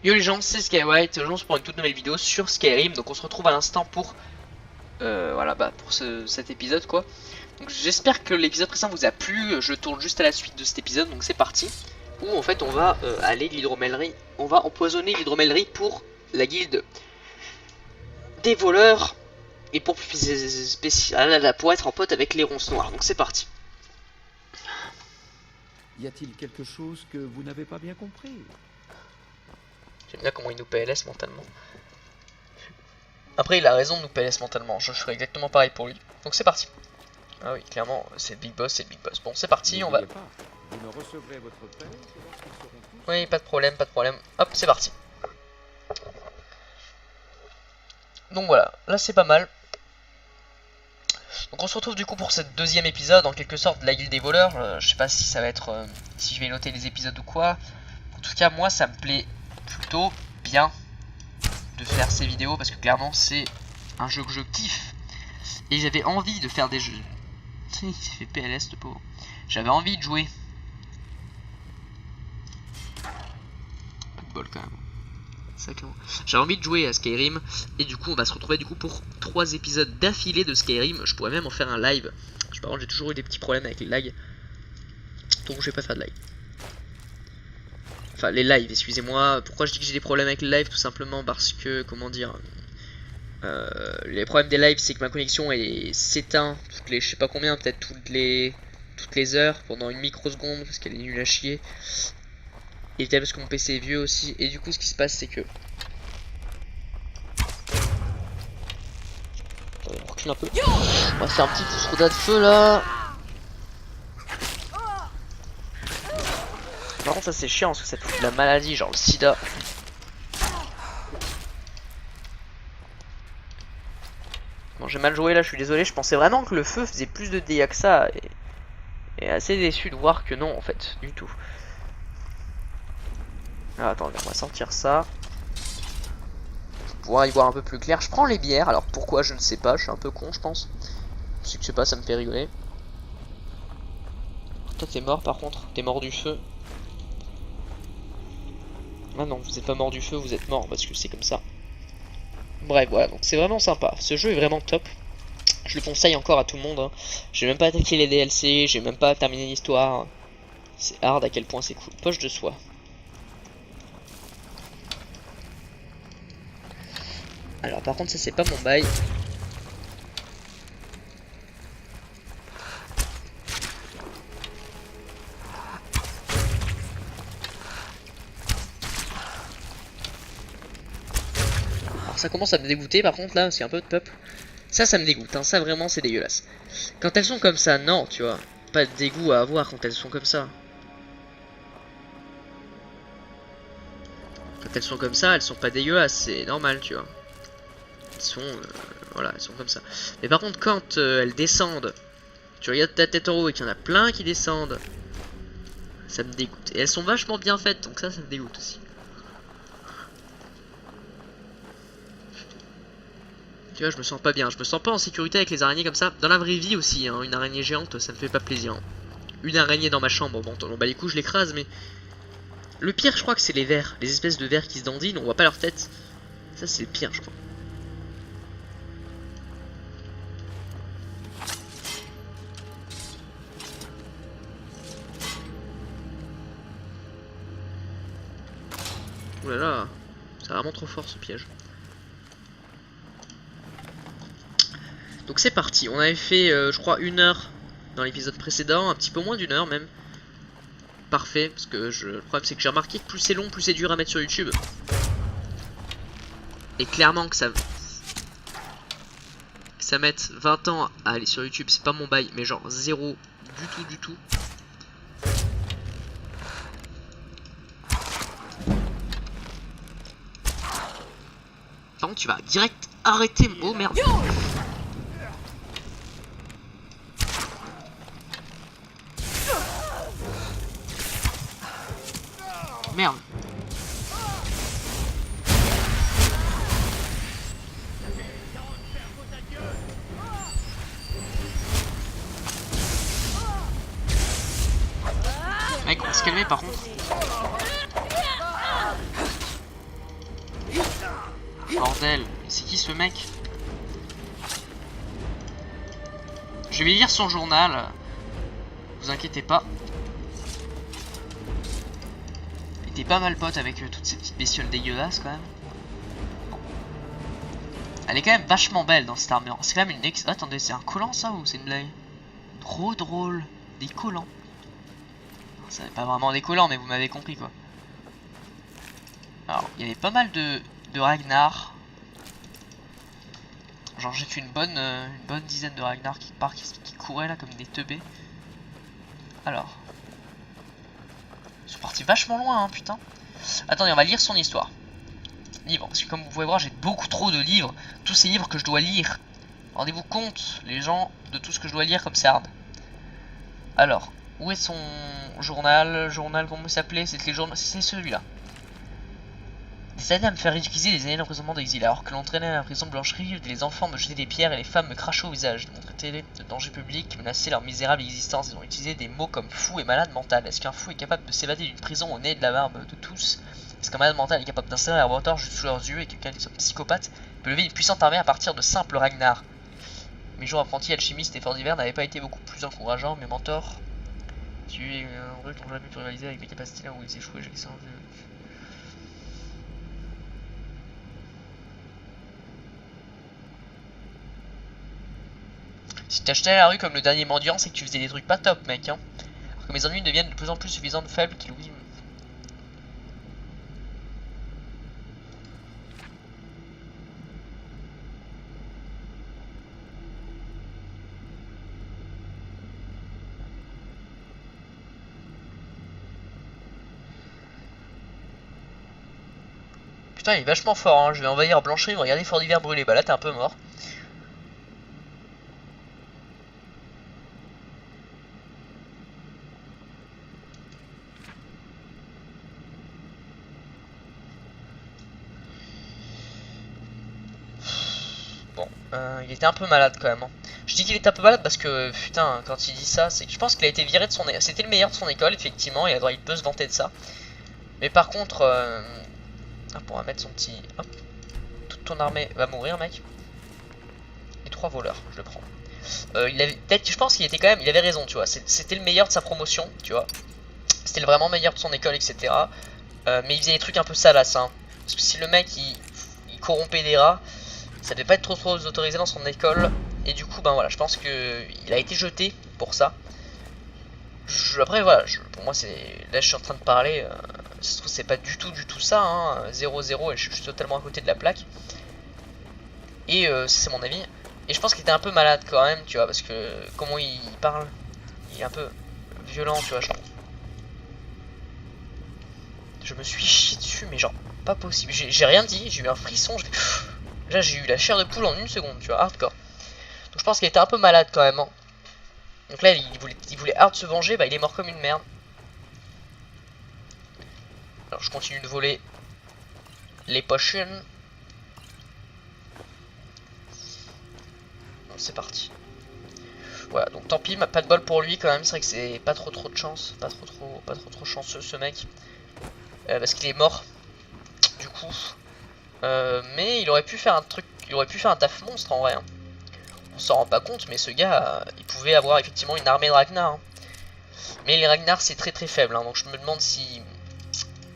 Yo les gens, c'est Skywhite, aujourd'hui on se prend une toute nouvelle vidéo sur Skyrim. Donc on se retrouve à l'instant pour voilà, pour cet épisode quoi. Donc j'espère que l'épisode précédent vous a plu. Je tourne juste à la suite de cet épisode, donc c'est parti. Où en fait on va aller de l'hydromellerie, on va empoisonner l'hydromellerie pour la guilde des voleurs et pour pour être en pote avec les ronces noires. Donc c'est parti. Y a-t-il quelque chose que vous n'avez pas bien compris? J'aime bien comment il nous PLS mentalement. Après il a raison de nous PLS mentalement, je ferai exactement pareil pour lui. Donc c'est parti. Ah oui, clairement, c'est le Big Boss, c'est le Big Boss. Bon, c'est parti, on va... Pas, vous ne recevrez votre paie que lorsqu'ils seront tous... Oui, pas de problème, pas de problème. Hop, c'est parti. Donc voilà, là c'est pas mal. Donc on se retrouve du coup pour ce deuxième épisode, en quelque sorte, de la guilde des voleurs. Je sais pas si ça va être... si je vais noter les épisodes ou quoi. En tout cas, moi, ça me plaît plutôt bien de faire ces vidéos, parce que clairement, c'est un jeu que je kiffe. Et j'avais envie de faire des jeux... Il fait PLS, le pauvre. J'avais envie de jouer. Pas de bol quand même. J'avais envie de jouer à Skyrim. Et du coup on va se retrouver pour 3 épisodes d'affilée de Skyrim. Je pourrais même en faire un live. Par contre j'ai toujours eu des petits problèmes avec les lags, donc je vais pas faire de live. Enfin les lives, excusez-moi. Pourquoi je dis que j'ai des problèmes avec les lives? Tout simplement parce que, comment dire, les problèmes des lives c'est que ma connexion s'éteint toutes les, je sais pas combien, peut-être toutes les heures pendant une microseconde parce qu'elle est nulle à chier. Et peut-être parce que mon PC est vieux aussi. Et du coup ce qui se passe c'est que... On recule un peu. On va faire un petit pouce de feu là. Par contre ça c'est chiant parce que ça fout de la maladie, genre le sida. Bon j'ai mal joué là, je suis désolé. Je pensais vraiment que le feu faisait plus de dégâts que ça. Et assez déçu de voir que non en fait, du tout. Ah, attendez, on va sortir ça. Pour pouvoir y voir un peu plus clair. Je prends les bières, alors pourquoi je ne sais pas, je suis un peu con je pense. Je sais que je sais pas, ça me fait rigoler. Toi t'es mort par contre, t'es mort du feu. Ah non, vous êtes pas mort du feu, vous êtes mort parce que c'est comme ça. Bref, voilà, donc c'est vraiment sympa. Ce jeu est vraiment top. Je le conseille encore à tout le monde. Hein. J'ai même pas attaqué les DLC, j'ai même pas terminé l'histoire. C'est hard à quel point c'est cool. Poche de soie. Alors par contre ça c'est pas mon bail. Alors ça commence à me dégoûter par contre là, c'est un peu de peuple. Ça me dégoûte, hein. Ça vraiment c'est dégueulasse. Quand elles sont comme ça, non, tu vois. Pas de dégoût à avoir quand elles sont comme ça. Quand elles sont comme ça, elles sont pas dégueulasses, c'est normal, tu vois. Elles sont, voilà, elles sont comme ça. Mais par contre, quand elles descendent, tu regardes ta tête en haut et qu'il y en a plein qui descendent, ça me dégoûte. Et elles sont vachement bien faites, donc ça me dégoûte aussi. Tu vois, je me sens pas bien, je me sens pas en sécurité avec les araignées comme ça. Dans la vraie vie aussi, hein, une araignée géante, ça me fait pas plaisir. Hein. Une araignée dans ma chambre, bon, bah les coups je l'écrase, mais... Le pire, je crois que c'est les vers, les espèces de vers qui se dandinent, on voit pas leur tête. Ça, c'est le pire, je crois. Oh là là, c'est vraiment trop fort ce piège. Donc c'est parti, on avait fait je crois 1 heure dans l'épisode précédent, un petit peu moins d'1 heure même. Parfait, parce que le problème c'est que j'ai remarqué que plus c'est long, plus c'est dur à mettre sur YouTube. Et clairement que ça mette 20 ans à aller sur YouTube, c'est pas mon bail, mais genre 0 du tout. Par contre tu vas direct arrêter. Oh merde. Merde. Mec, on va se calmer par contre. Bordel, c'est qui ce mec? Je vais lire son journal. Vous inquiétez pas. Il était pas mal pote avec toutes ces petites bestioles dégueulasses quand même. Bon. Elle est quand même vachement belle dans cette armure. C'est quand même une ex... Attendez, c'est un collant ça ou c'est une blague? Trop drôle. Des collants. Ça n'est pas vraiment des collants mais vous m'avez compris quoi. Alors, il y avait pas mal de Ragnar. Genre j'ai fait une bonne dizaine de Ragnar qui couraient là comme des teubés. Alors. Ils sont partis vachement loin hein putain. Attendez, on va lire son histoire. Livre, parce que comme vous pouvez voir j'ai beaucoup trop de livres. Tous ces livres que je dois lire. Rendez-vous compte les gens de tout ce que je dois lire comme c'est hard. Alors, où est son journal? Journal comment il s'appelait? C'était c'est celui-là. Des années à me faire ridiculiser, des années d'emprisonnement d'exil. Alors que l'entraînait à la prison de Blancherie, les enfants me jetaient des pierres et les femmes me crachaient au visage. Ils m'ont traité de danger public, menaçaient leur misérable existence. Ils ont utilisé des mots comme fou et malade mental. Est-ce qu'un fou est capable de s'évader d'une prison au nez de la barbe de tous? Est-ce qu'un malade mental est capable d'installer un laboratoire juste sous leurs yeux et que quelqu'un qui soit psychopathe peut lever une puissante armée à partir de simples Ragnar? Mes jours apprentis alchimistes et forts d'hiver n'avaient pas été beaucoup plus encourageants. Mes mentors, qui n'ont jamais pu rivaliser avec mes capacités là où ils échouaient. J'ai laissé Si t'achetais à la rue comme le dernier mendiant, c'est que tu faisais des trucs pas top, mec. Hein. Alors que mes ennuis deviennent de plus en plus suffisants de faibles qu'ils oui. Putain, il est vachement fort. Hein. Je vais envahir Blancherie, regarder Fort d'hiver brûlé. Bah là, t'es un peu mort. Bon, il était un peu malade quand même. Hein. Je dis qu'il était un peu malade parce que, putain, quand il dit ça, c'est que je pense qu'il a été viré de son école. C'était le meilleur de son école, effectivement, et il peut se vanter de ça. Mais par contre, hop, on va mettre son petit... Hop, toute ton armée va mourir, mec. Et 3 voleurs, je le prends. Il avait peut-être, je pense qu'il était quand même, il avait raison, tu vois. C'était le meilleur de sa promotion, tu vois. C'était le vraiment meilleur de son école, etc. Mais il faisait des trucs un peu salaces, hein. Parce que si le mec, il corrompait des rats... Ça devait pas être trop autorisé dans son école. Et du coup, ben voilà, je pense que il a été jeté pour ça. Après, voilà, pour moi, c'est. Là, je suis en train de parler. Ça se trouve, c'est pas du tout ça. Hein, 0-0 et je suis totalement à côté de la plaque. Et c'est mon avis. Et je pense qu'il était un peu malade quand même, tu vois, parce que comment il parle, il est un peu violent, tu vois. Je me suis chié dessus, mais genre, pas possible. J'ai rien dit, j'ai eu un frisson. Là j'ai eu la chair de poule en une seconde, tu vois, hardcore. Donc je pense qu'il était un peu malade quand même. Hein. Donc là il voulait hard se venger, bah il est mort comme une merde. Alors je continue de voler les potions. Bon c'est parti. Voilà, donc tant pis, pas de bol pour lui quand même, c'est vrai que c'est pas trop de chance. Pas trop chanceux ce mec. Parce qu'il est mort. Du coup. Mais il aurait pu faire un truc, il aurait pu faire un taf monstre en vrai. Hein. On s'en rend pas compte, mais ce gars, il pouvait avoir effectivement une armée de Ragnar. Hein. Mais les Ragnar c'est très faible, hein, donc je me demande si...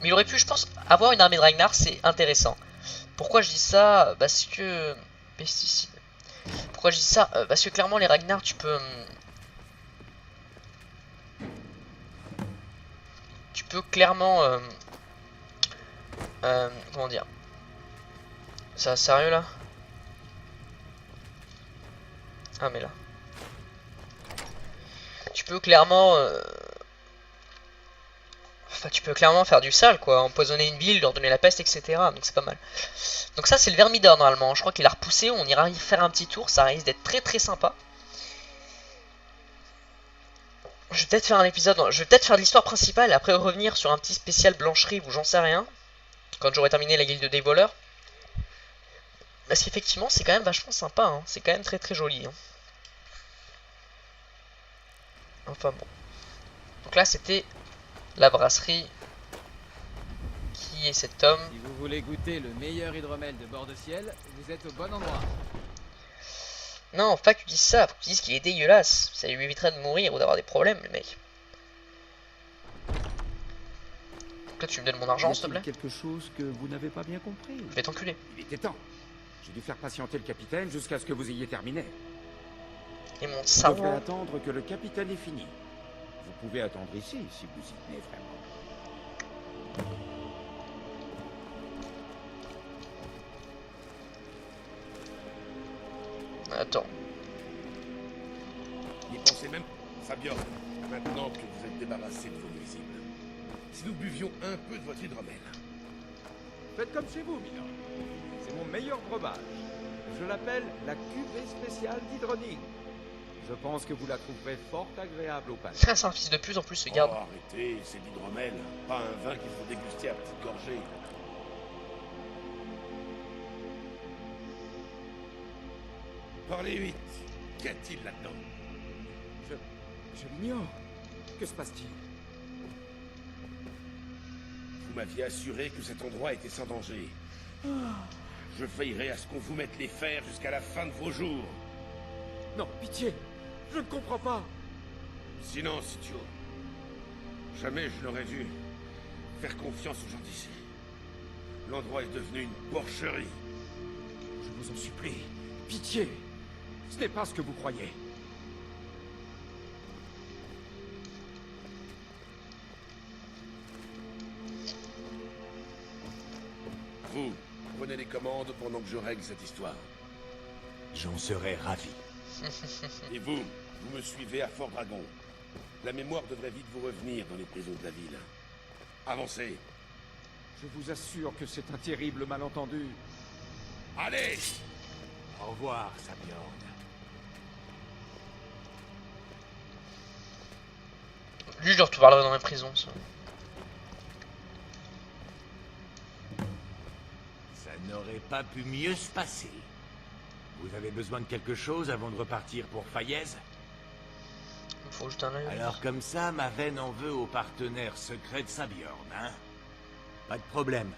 Mais il aurait pu, je pense, avoir une armée de Ragnar, c'est intéressant. Pourquoi je dis ça? Parce que... Pesticides. Pourquoi je dis ça? Parce que clairement les Ragnar, tu peux... Tu peux clairement... comment dire? Ça sérieux là? Ah mais là. Tu peux clairement... Enfin, tu peux clairement faire du sale, quoi. Empoisonner une ville, leur donner la peste, etc. Donc c'est pas mal. Donc ça, c'est le Vermidor, normalement. Je crois qu'il a repoussé. On ira y faire un petit tour. Ça risque d'être très sympa. Je vais peut-être faire un épisode... Je vais peut-être faire l'histoire principale et après revenir sur un petit spécial Blancherie ou j'en sais rien. Quand j'aurai terminé la guilde des voleurs. Parce qu'effectivement, c'est quand même vachement sympa. Hein. C'est quand même très joli. Hein. Enfin bon. Donc là, c'était... la brasserie Qui est cet homme? Si vous voulez goûter le meilleur hydromel de bord de ciel, vous êtes au bon endroit. Non, pas que tu dises ça, faut que tu dises qu'il est dégueulasse. Ça lui éviterait de mourir ou d'avoir des problèmes, le mec. Donc là, tu me donnes mon argent, s'il te plaît? Quelque chose que vous n'avez pas bien compris. Je vais t'enculer. Il était temps. J'ai dû faire patienter le capitaine jusqu'à ce que vous ayez terminé. Et mon Vous devrez savoir. attendre que le capitaine ait fini. Vous pouvez attendre ici si vous y tenez vraiment. Attends. N'y pensez même pas, Fabian, maintenant que vous êtes débarrassé de vos nuisibles. Si nous buvions un peu de votre hydromel. Faites comme chez vous, Milord. C'est mon meilleur breuvage. Je l'appelle la cuvée spéciale d'hydroning. Je pense que vous la trouverez fort agréable au palais. C'est un fils de pute en plus, ce garde. Oh, arrêtez, c'est de l'hydromel, pas un vin qu'il faut déguster à petites gorgées. Parlez vite. Qu'y a-t-il là-dedans? Je l'ignore. Que se passe-t-il? Vous m'aviez assuré que cet endroit était sans danger. Je veillerai à ce qu'on vous mette les fers jusqu'à la fin de vos jours. Non, pitié. Je ne comprends pas. Silence, idiot. Jamais je n'aurais dû faire confiance aux gens d'ici. L'endroit est devenu une porcherie. Je vous en supplie. Pitié. Ce n'est pas ce que vous croyez. Vous, prenez les commandes pendant que je règle cette histoire. J'en serais ravi. Et vous, vous me suivez à Fort Dragon. La mémoire devrait vite vous revenir dans les prisons de la ville. Avancez. Je vous assure que c'est un terrible malentendu. Allez! Au revoir, Sabjorn. Lui, je le retrouverai dans la prison, ça. Ça n'aurait pas pu mieux se passer. Vous avez besoin de quelque chose avant de repartir pour Faillaise? Il me faut juste un œil. Alors comme ça, ma veine en veut au partenaire secret de Sabjorn, hein? Pas de problème.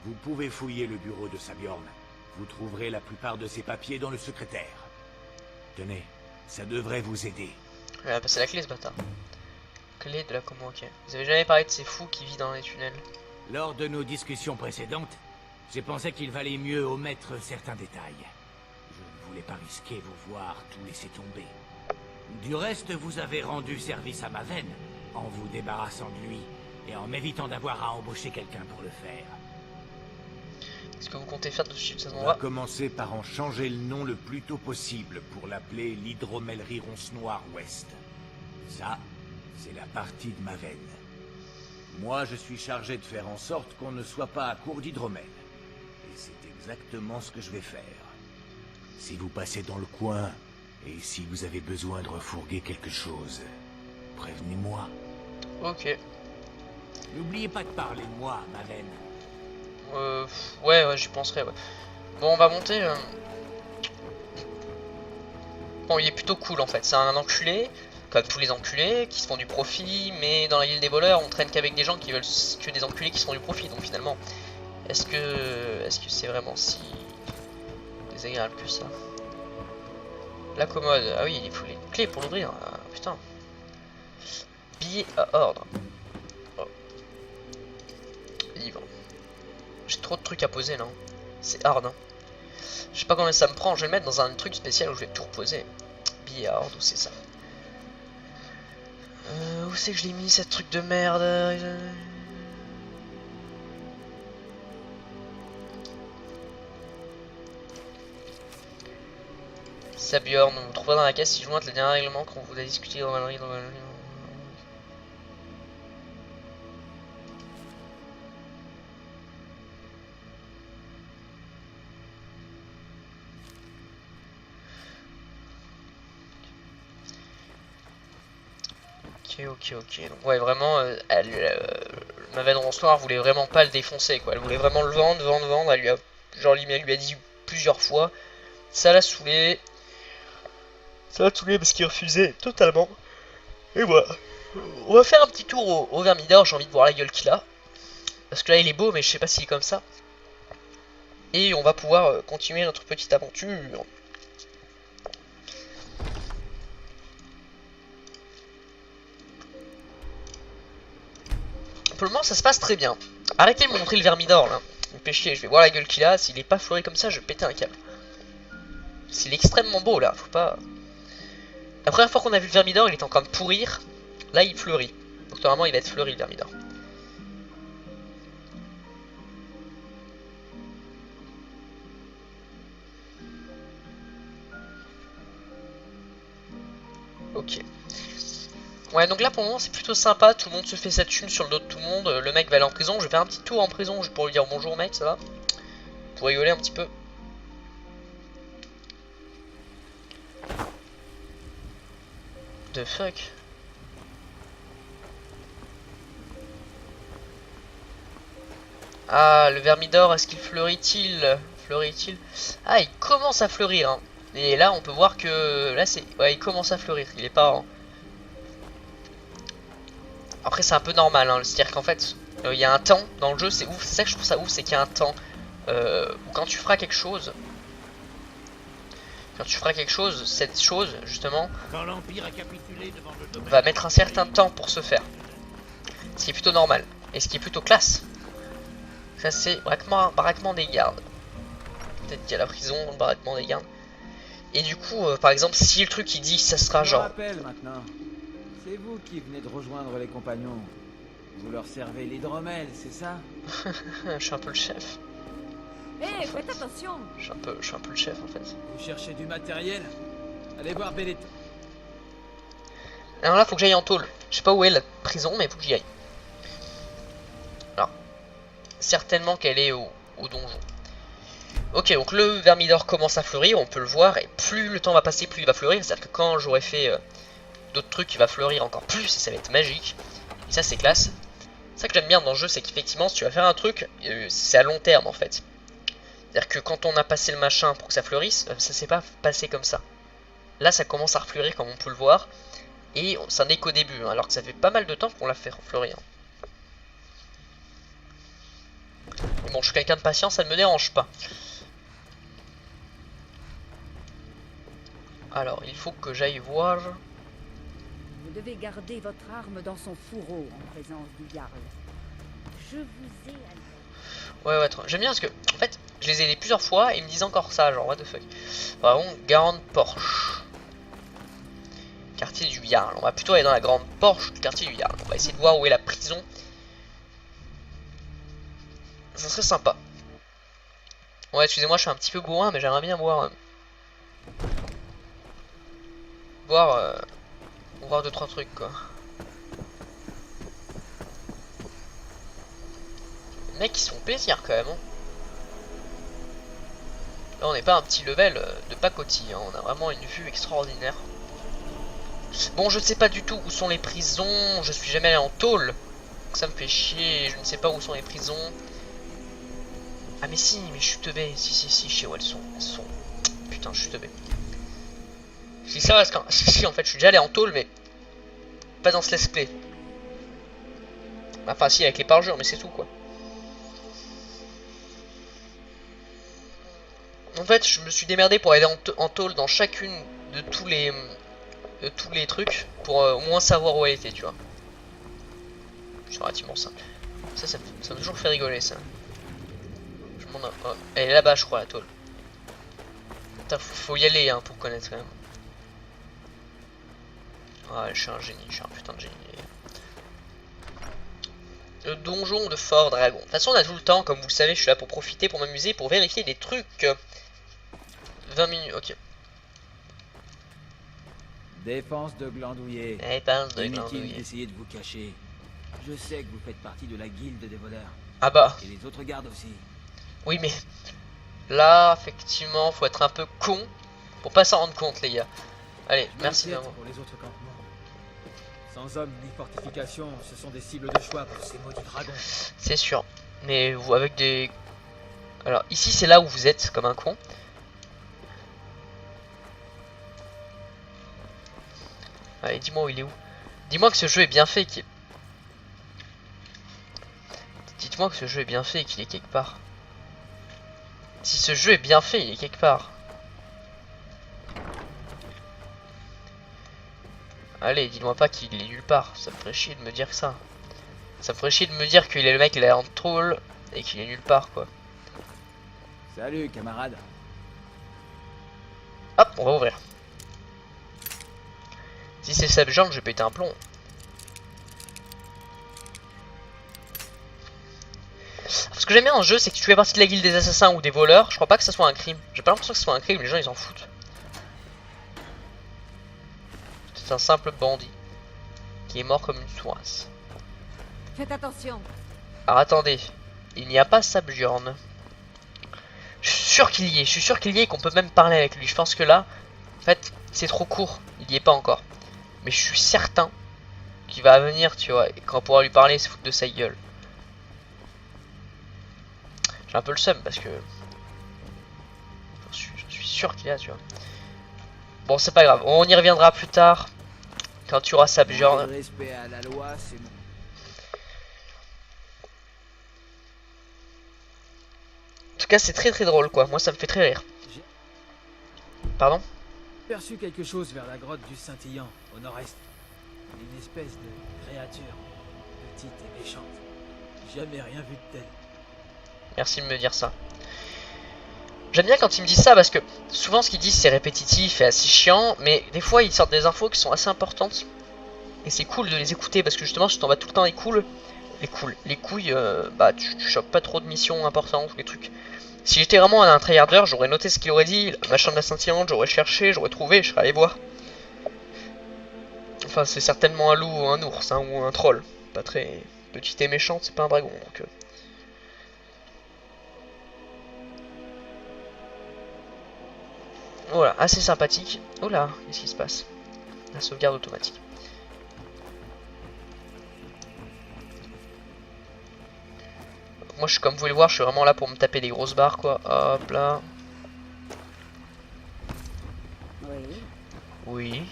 Vous pouvez fouiller le bureau de Sabjorn. Vous trouverez la plupart de ses papiers dans le secrétaire. Tenez, ça devrait vous aider. Il va passer la clé, ce bâtard. Clé de la commo, ok. Vous avez jamais parlé de ces fous qui vivent dans les tunnels? Lors de nos discussions précédentes, j'ai pensé qu'il valait mieux omettre certains détails. Je ne voulais pas risquer vous voir tout laisser tomber. Du reste, vous avez rendu service à ma veine, en vous débarrassant de lui, et en m'évitant d'avoir à embaucher quelqu'un pour le faire. Est-ce que vous comptez faire de suite cet On va endroit? commencer par en changer le nom le plus tôt possible pour l'appeler l'hydromellerie Ronce Noire Ouest. Ça, c'est la partie de ma veine. Moi, je suis chargé de faire en sorte qu'on ne soit pas à court d'hydromel. Et c'est exactement ce que je vais faire. Si vous passez dans le coin, et si vous avez besoin de refourguer quelque chose, prévenez-moi. Ok. N'oubliez pas de parler de moi, ma veine. Ouais, j'y penserai, ouais. Bon, on va monter. Bon, il est plutôt cool en fait. C'est un enculé, comme tous les enculés, qui se font du profit. Mais dans la guilde des voleurs, on traîne qu'avec des gens qui veulent que des enculés qui se font du profit. Donc finalement, est-ce que c'est vraiment si désagréable que ça? La commode. Ah oui, il faut les clés pour l'ouvrir. Ah, putain. Billet à ordre. Oh. Livre. J'ai trop de trucs à poser là. C'est hard. Hein. Je sais pas combien ça me prend. Je vais le mettre dans un truc spécial où je vais tout reposer. Billet à ordre, où c'est ça? Où c'est que je l'ai mis cette truc de merde? Sabjorn, on me trouvera dans la caisse si jointe le dernier règlement qu'on vous a discuté dans la Ok. Donc ouais, vraiment, ma veine Ronce Noire voulait vraiment pas le défoncer, quoi. Elle voulait vraiment le vendre. Elle lui a, genre, elle lui a dit plusieurs fois. Ça l'a saoulé. Parce qu'il refusait totalement. Et voilà. On va faire un petit tour au Vermidor. J'ai envie de voir la gueule qu'il a. Parce que là il est beau mais je sais pas s'il est comme ça. Et on va pouvoir continuer notre petite aventure. Pour le moment ça se passe très bien. Arrêtez de me montrer le Vermidor là. Il me fait chier, je vais voir la gueule qu'il a. S'il est pas fleuri comme ça, je vais péter un câble. S'il est extrêmement beau là, faut pas... La première fois qu'on a vu le Vermidor, il était en train de pourrir. Là il fleurit. Donc normalement il va être fleuri le Vermidor. Ok. Ouais, donc là pour le moment c'est plutôt sympa, tout le monde se fait sa thune sur le dos de tout le monde, le mec va aller en prison, je vais faire un petit tour en prison pour lui dire bonjour mec, ça va? Pour rigoler un petit peu. The fuck? Ah, le Vermidor, est-ce qu'il fleurit-il? Fleurit-il? Ah, il commence à fleurir, hein. Et là on peut voir que là c'est... Ouais, il commence à fleurir, il est pas... Hein. Après c'est un peu normal, hein. C'est-à-dire qu'en fait il y a un temps dans le jeu, c'est ouf, c'est ça que je trouve ça ouf, c'est qu'il y a un temps où quand tu feras quelque chose, cette chose justement Quand l'Empire a capitulé devant le domaine, va mettre un certain temps pour se faire. Ce qui est plutôt normal, et ce qui est plutôt classe. Ça c'est baraquement des gardes. Peut-être qu'il y a la prison, le baraquement des gardes. Et du coup, par exemple, si le truc il dit ça sera Je me genre... rappelle maintenant. C'est vous qui venez de rejoindre les compagnons. Vous leur servez l'hydromel, c'est ça? Je suis un peu le chef. Hé, faites attention! Je suis un peu le chef en fait. Vous cherchez du matériel? Allez voir Belletto. Alors là, faut que j'aille en tôle. Je sais pas où est la prison, mais faut que j'y aille. Alors, certainement qu'elle est au donjon. Ok, donc le Vermidor commence à fleurir, on peut le voir, et plus le temps va passer, plus il va fleurir. C'est-à-dire que quand j'aurai fait d'autres trucs, il va fleurir encore plus, et ça va être magique. Et ça, c'est classe. Ça que j'aime bien dans le jeu, c'est qu'effectivement, si tu vas faire un truc, c'est à long terme en fait. C'est-à-dire que quand on a passé le machin pour que ça fleurisse, ça s'est pas passé comme ça. Là, ça commence à refleurir comme on peut le voir. Et ça n'est qu'au début, hein, alors que ça fait pas mal de temps qu'on l'a fait fleurir. Mais bon, je suis quelqu'un de patient, ça ne me dérange pas. Alors, il faut que j'aille voir... Vous devez garder votre arme dans son fourreau en présence du Jarl. Je vous ai... Ouais, attends, j'aime bien parce que, en fait, je les ai aidés plusieurs fois et ils me disent encore ça, genre, what the fuck. Par contre, Grande Porche. Quartier du Jarl. On va plutôt aller dans la Grande Porche du quartier du Jarl. On va essayer de voir où est la prison. Ça serait sympa. Ouais, excusez-moi, je suis un petit peu bourrin, mais j'aimerais bien voir... voir 2-3 trucs, quoi. Les mecs, ils se font plaisir, quand même, hein. Là, on n'est pas un petit level de pacotille, hein. On a vraiment une vue extraordinaire. Bon, je ne sais pas du tout où sont les prisons. Je suis jamais allé en tôle. Donc ça me fait chier. Je ne sais pas où sont les prisons. Ah mais si, mais je suis teubé. Si, je sais où elles sont. Putain, je suis teubé. Je dis ça parce que... Si, en fait, je suis déjà allé en tôle, mais... Pas dans ce let's play. Enfin, si, avec les parjures, mais c'est tout, quoi. En fait, je me suis démerdé pour aller en tôle dans chacune de tous les trucs pour au moins savoir où elle était, tu vois. C'est relativement simple. Ça m'a toujours fait rigoler, ça. Elle est là-bas, je crois, la tôle. Putain, faut y aller, hein, pour connaître, quand même. Ouais, je suis un génie, je suis un putain de génie. Le donjon de Fort Dragon. De toute façon, on a tout le temps, comme vous le savez, je suis là pour profiter, pour m'amuser, pour vérifier des trucs. 20 minutes, ok. Défense de Glandouillet. Inutile d'essayer de vous cacher. Je sais que vous faites partie de la guilde des voleurs. Ah bah. Et les autres gardes aussi. Oui, mais là, effectivement, faut être un peu con pour pas s'en rendre compte, les gars. Allez, merci vraiment. Pour les autres campements. Sans hommes ni fortifications, ce sont des cibles de choix pour ces maudits dragons. C'est sûr. Mais vous, avec des... Alors, ici, c'est là où vous êtes, comme un con. Allez, dis-moi où il est où. Dis-moi que ce jeu est bien fait. Dites-moi que ce jeu est bien fait et qu'il est quelque part. Si ce jeu est bien fait, il est quelque part. Allez, dis-moi pas qu'il est nulle part. Ça me ferait chier de me dire ça. Ça me ferait chier de me dire qu'il est le mec, il est en troll et qu'il est nulle part, quoi. Salut, camarade. Hop, on va ouvrir. Si c'est Subgenre, je vais péter un plomb. Ce que j'aime bien dans ce jeu, c'est que si tu fais partie de la guilde des assassins ou des voleurs, je crois pas que ça soit un crime. J'ai pas l'impression que ce soit un crime, les gens ils en foutent. C'est un simple bandit qui est mort comme une soisse. Faites attention. Alors attendez, il n'y a pas Subgenre. Je suis sûr qu'il y est, et qu'on peut même parler avec lui. Je pense que là, en fait, c'est trop court, il y est pas encore. Mais je suis certain qu'il va venir, tu vois, et quand on pourra lui parler, il se fout de sa gueule. J'ai un peu le seum parce que je suis sûr qu'il y a, tu vois. Bon, c'est pas grave, on y reviendra plus tard quand tu auras Subgenre. Respect à la loi, c'est bon. En tout cas, c'est très très drôle, quoi. Moi, ça me fait très rire. Pardon? Perçu quelque chose vers la grotte du Scintillant, au nord-est. Une espèce de créature, petite et méchante. Jamais rien vu de tel. Merci de me dire ça. J'aime bien quand ils me disent ça parce que souvent ce qu'ils disent c'est répétitif et assez chiant, mais des fois ils sortent des infos qui sont assez importantes. Et c'est cool de les écouter parce que justement si t'en vas tout le temps les couilles, bah tu chopes pas trop de missions importantes ou des trucs. Si j'étais vraiment un tryharder, j'aurais noté ce qu'il aurait dit, le machin de la scintillante, j'aurais cherché, j'aurais trouvé, je serais allé voir. Enfin c'est certainement un loup ou un ours, hein, ou un troll. Pas très petit et méchant, c'est pas un dragon donc... Voilà, assez sympathique. Oh là, qu'est-ce qui se passe? La sauvegarde automatique. Moi, je suis comme vous pouvez le voir, je suis vraiment là pour me taper des grosses barres, quoi. Hop là. Oui. Oui.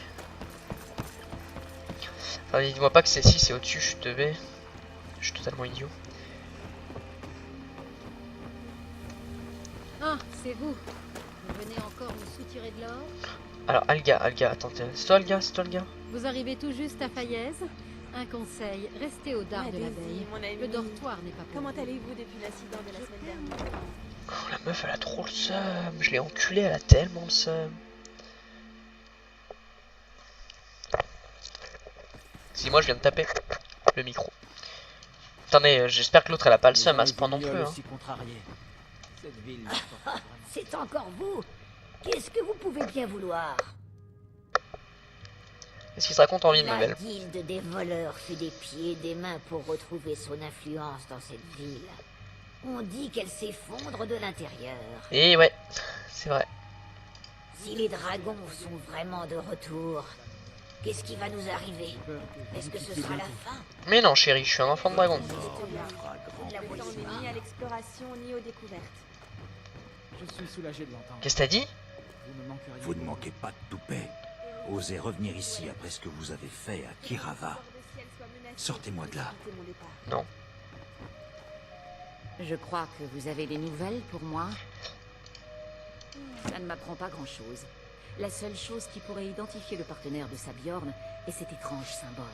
Enfin, dis-moi pas que c'est ici, c'est au-dessus, je suis teubé. Je suis totalement idiot. Ah, c'est vous. Vous venez encore nous soutirer de l'or? Alors, Alga, attends, c'est toi Alga, Vous arrivez tout juste à Fayez? Un conseil, restez au dard de l'abeille. Le dortoir n'est pas pour Comment vous. allez-vous depuis l'incident de la semaine dernière? Oh, la meuf, elle a trop le seum. Je l'ai enculée, elle a tellement le seum. Si moi je viens de taper le micro. Attendez, j'espère que l'autre elle a pas le seum à ce point non plus. Hein. Cette ville C'est encore vous? Qu'est-ce que vous pouvez bien vouloir? Qu'est-ce qu'il se raconte en vie de La nouvelle? guilde des voleurs fait des pieds et des mains pour retrouver son influence dans cette ville. On dit qu'elle s'effondre de l'intérieur. Et ouais, c'est vrai. Si les dragons sont vraiment de retour, qu'est-ce qui va nous arriver? Est-ce que ce sera la fin? Mais non chérie, je suis un enfant de dragon. La voici Ni à l'exploration ni aux découvertes. Je suis soulagé de l'entendre. Qu'est-ce que t'as dit? Vous ne manqueriez Vous ne manquez pas de toupet. Osez revenir ici après ce que vous avez fait à Kirava. Sortez-moi de là. Non. Je crois que vous avez des nouvelles pour moi. Ça ne m'apprend pas grand-chose. La seule chose qui pourrait identifier le partenaire de Sabjorn est cet étrange symbole.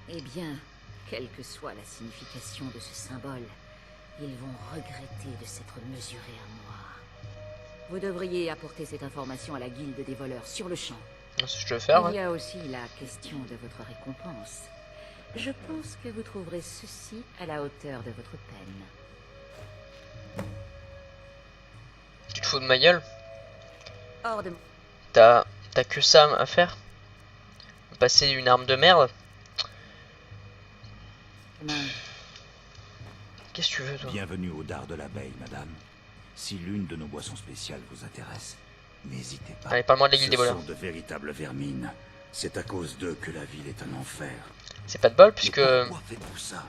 Eh bien, quelle que soit la signification de ce symbole, ils vont regretter de s'être mesurés à moi. Vous devriez apporter cette information à la guilde des voleurs sur le champ. C'est ce que je veux faire. Il y Ouais. a aussi la question de votre récompense. Je pense que vous trouverez ceci à la hauteur de votre peine. Tu te fous de ma gueule? Hors de... T'as que ça à faire? Passer une arme de merde? Qu'est-ce que tu veux toi? Bienvenue au dard de l'abeille, madame. Si l'une de nos boissons spéciales vous intéresse, n'hésitez pas. Allez, parle-moi de la guilde des Ce voleurs. sont de véritables vermines. C'est à cause d'eux que la ville est un enfer. C'est pas de bol Mais puisque... pourquoi faites-vous ça?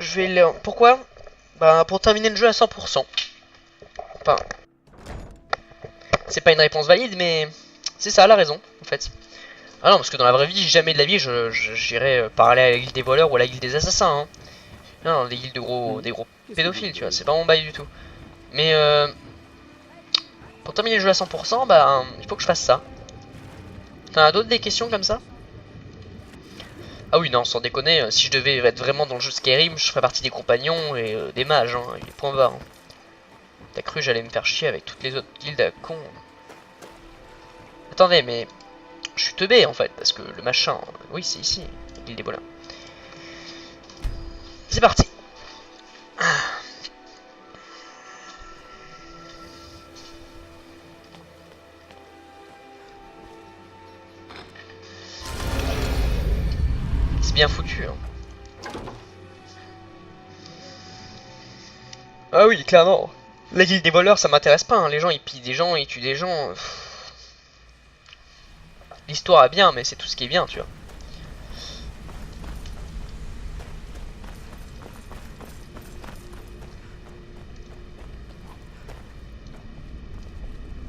Je vais le... Pourquoi? Bah pour terminer le jeu à 100%. Enfin... C'est pas une réponse valide mais... C'est ça la raison en fait. Ah non, parce que dans la vraie vie, jamais de la vie, j'irai parler à la guilde des voleurs ou à la guilde des assassins. Hein. Non, des guildes des gros pédophiles, tu vois, c'est pas mon bail du tout. Mais pour terminer le jeu à 100%, bah, il faut que je fasse ça. T'en as d'autres des questions comme ça? Ah oui, non, sans déconner, si je devais être vraiment dans le jeu Skyrim, je ferais partie des compagnons et des mages, hein, les points bas. Hein. T'as cru j'allais me faire chier avec toutes les autres guildes à con? Attendez, mais je suis teubé en fait, parce que le machin, oui c'est ici, la guilde des voleurs. C'est parti. C'est bien foutu. Hein. Ah oui, clairement. La guilde des voleurs, ça m'intéresse pas. Hein. Les gens, ils pillent des gens, ils tuent des gens. L'histoire est bien, mais c'est tout ce qui est bien, tu vois.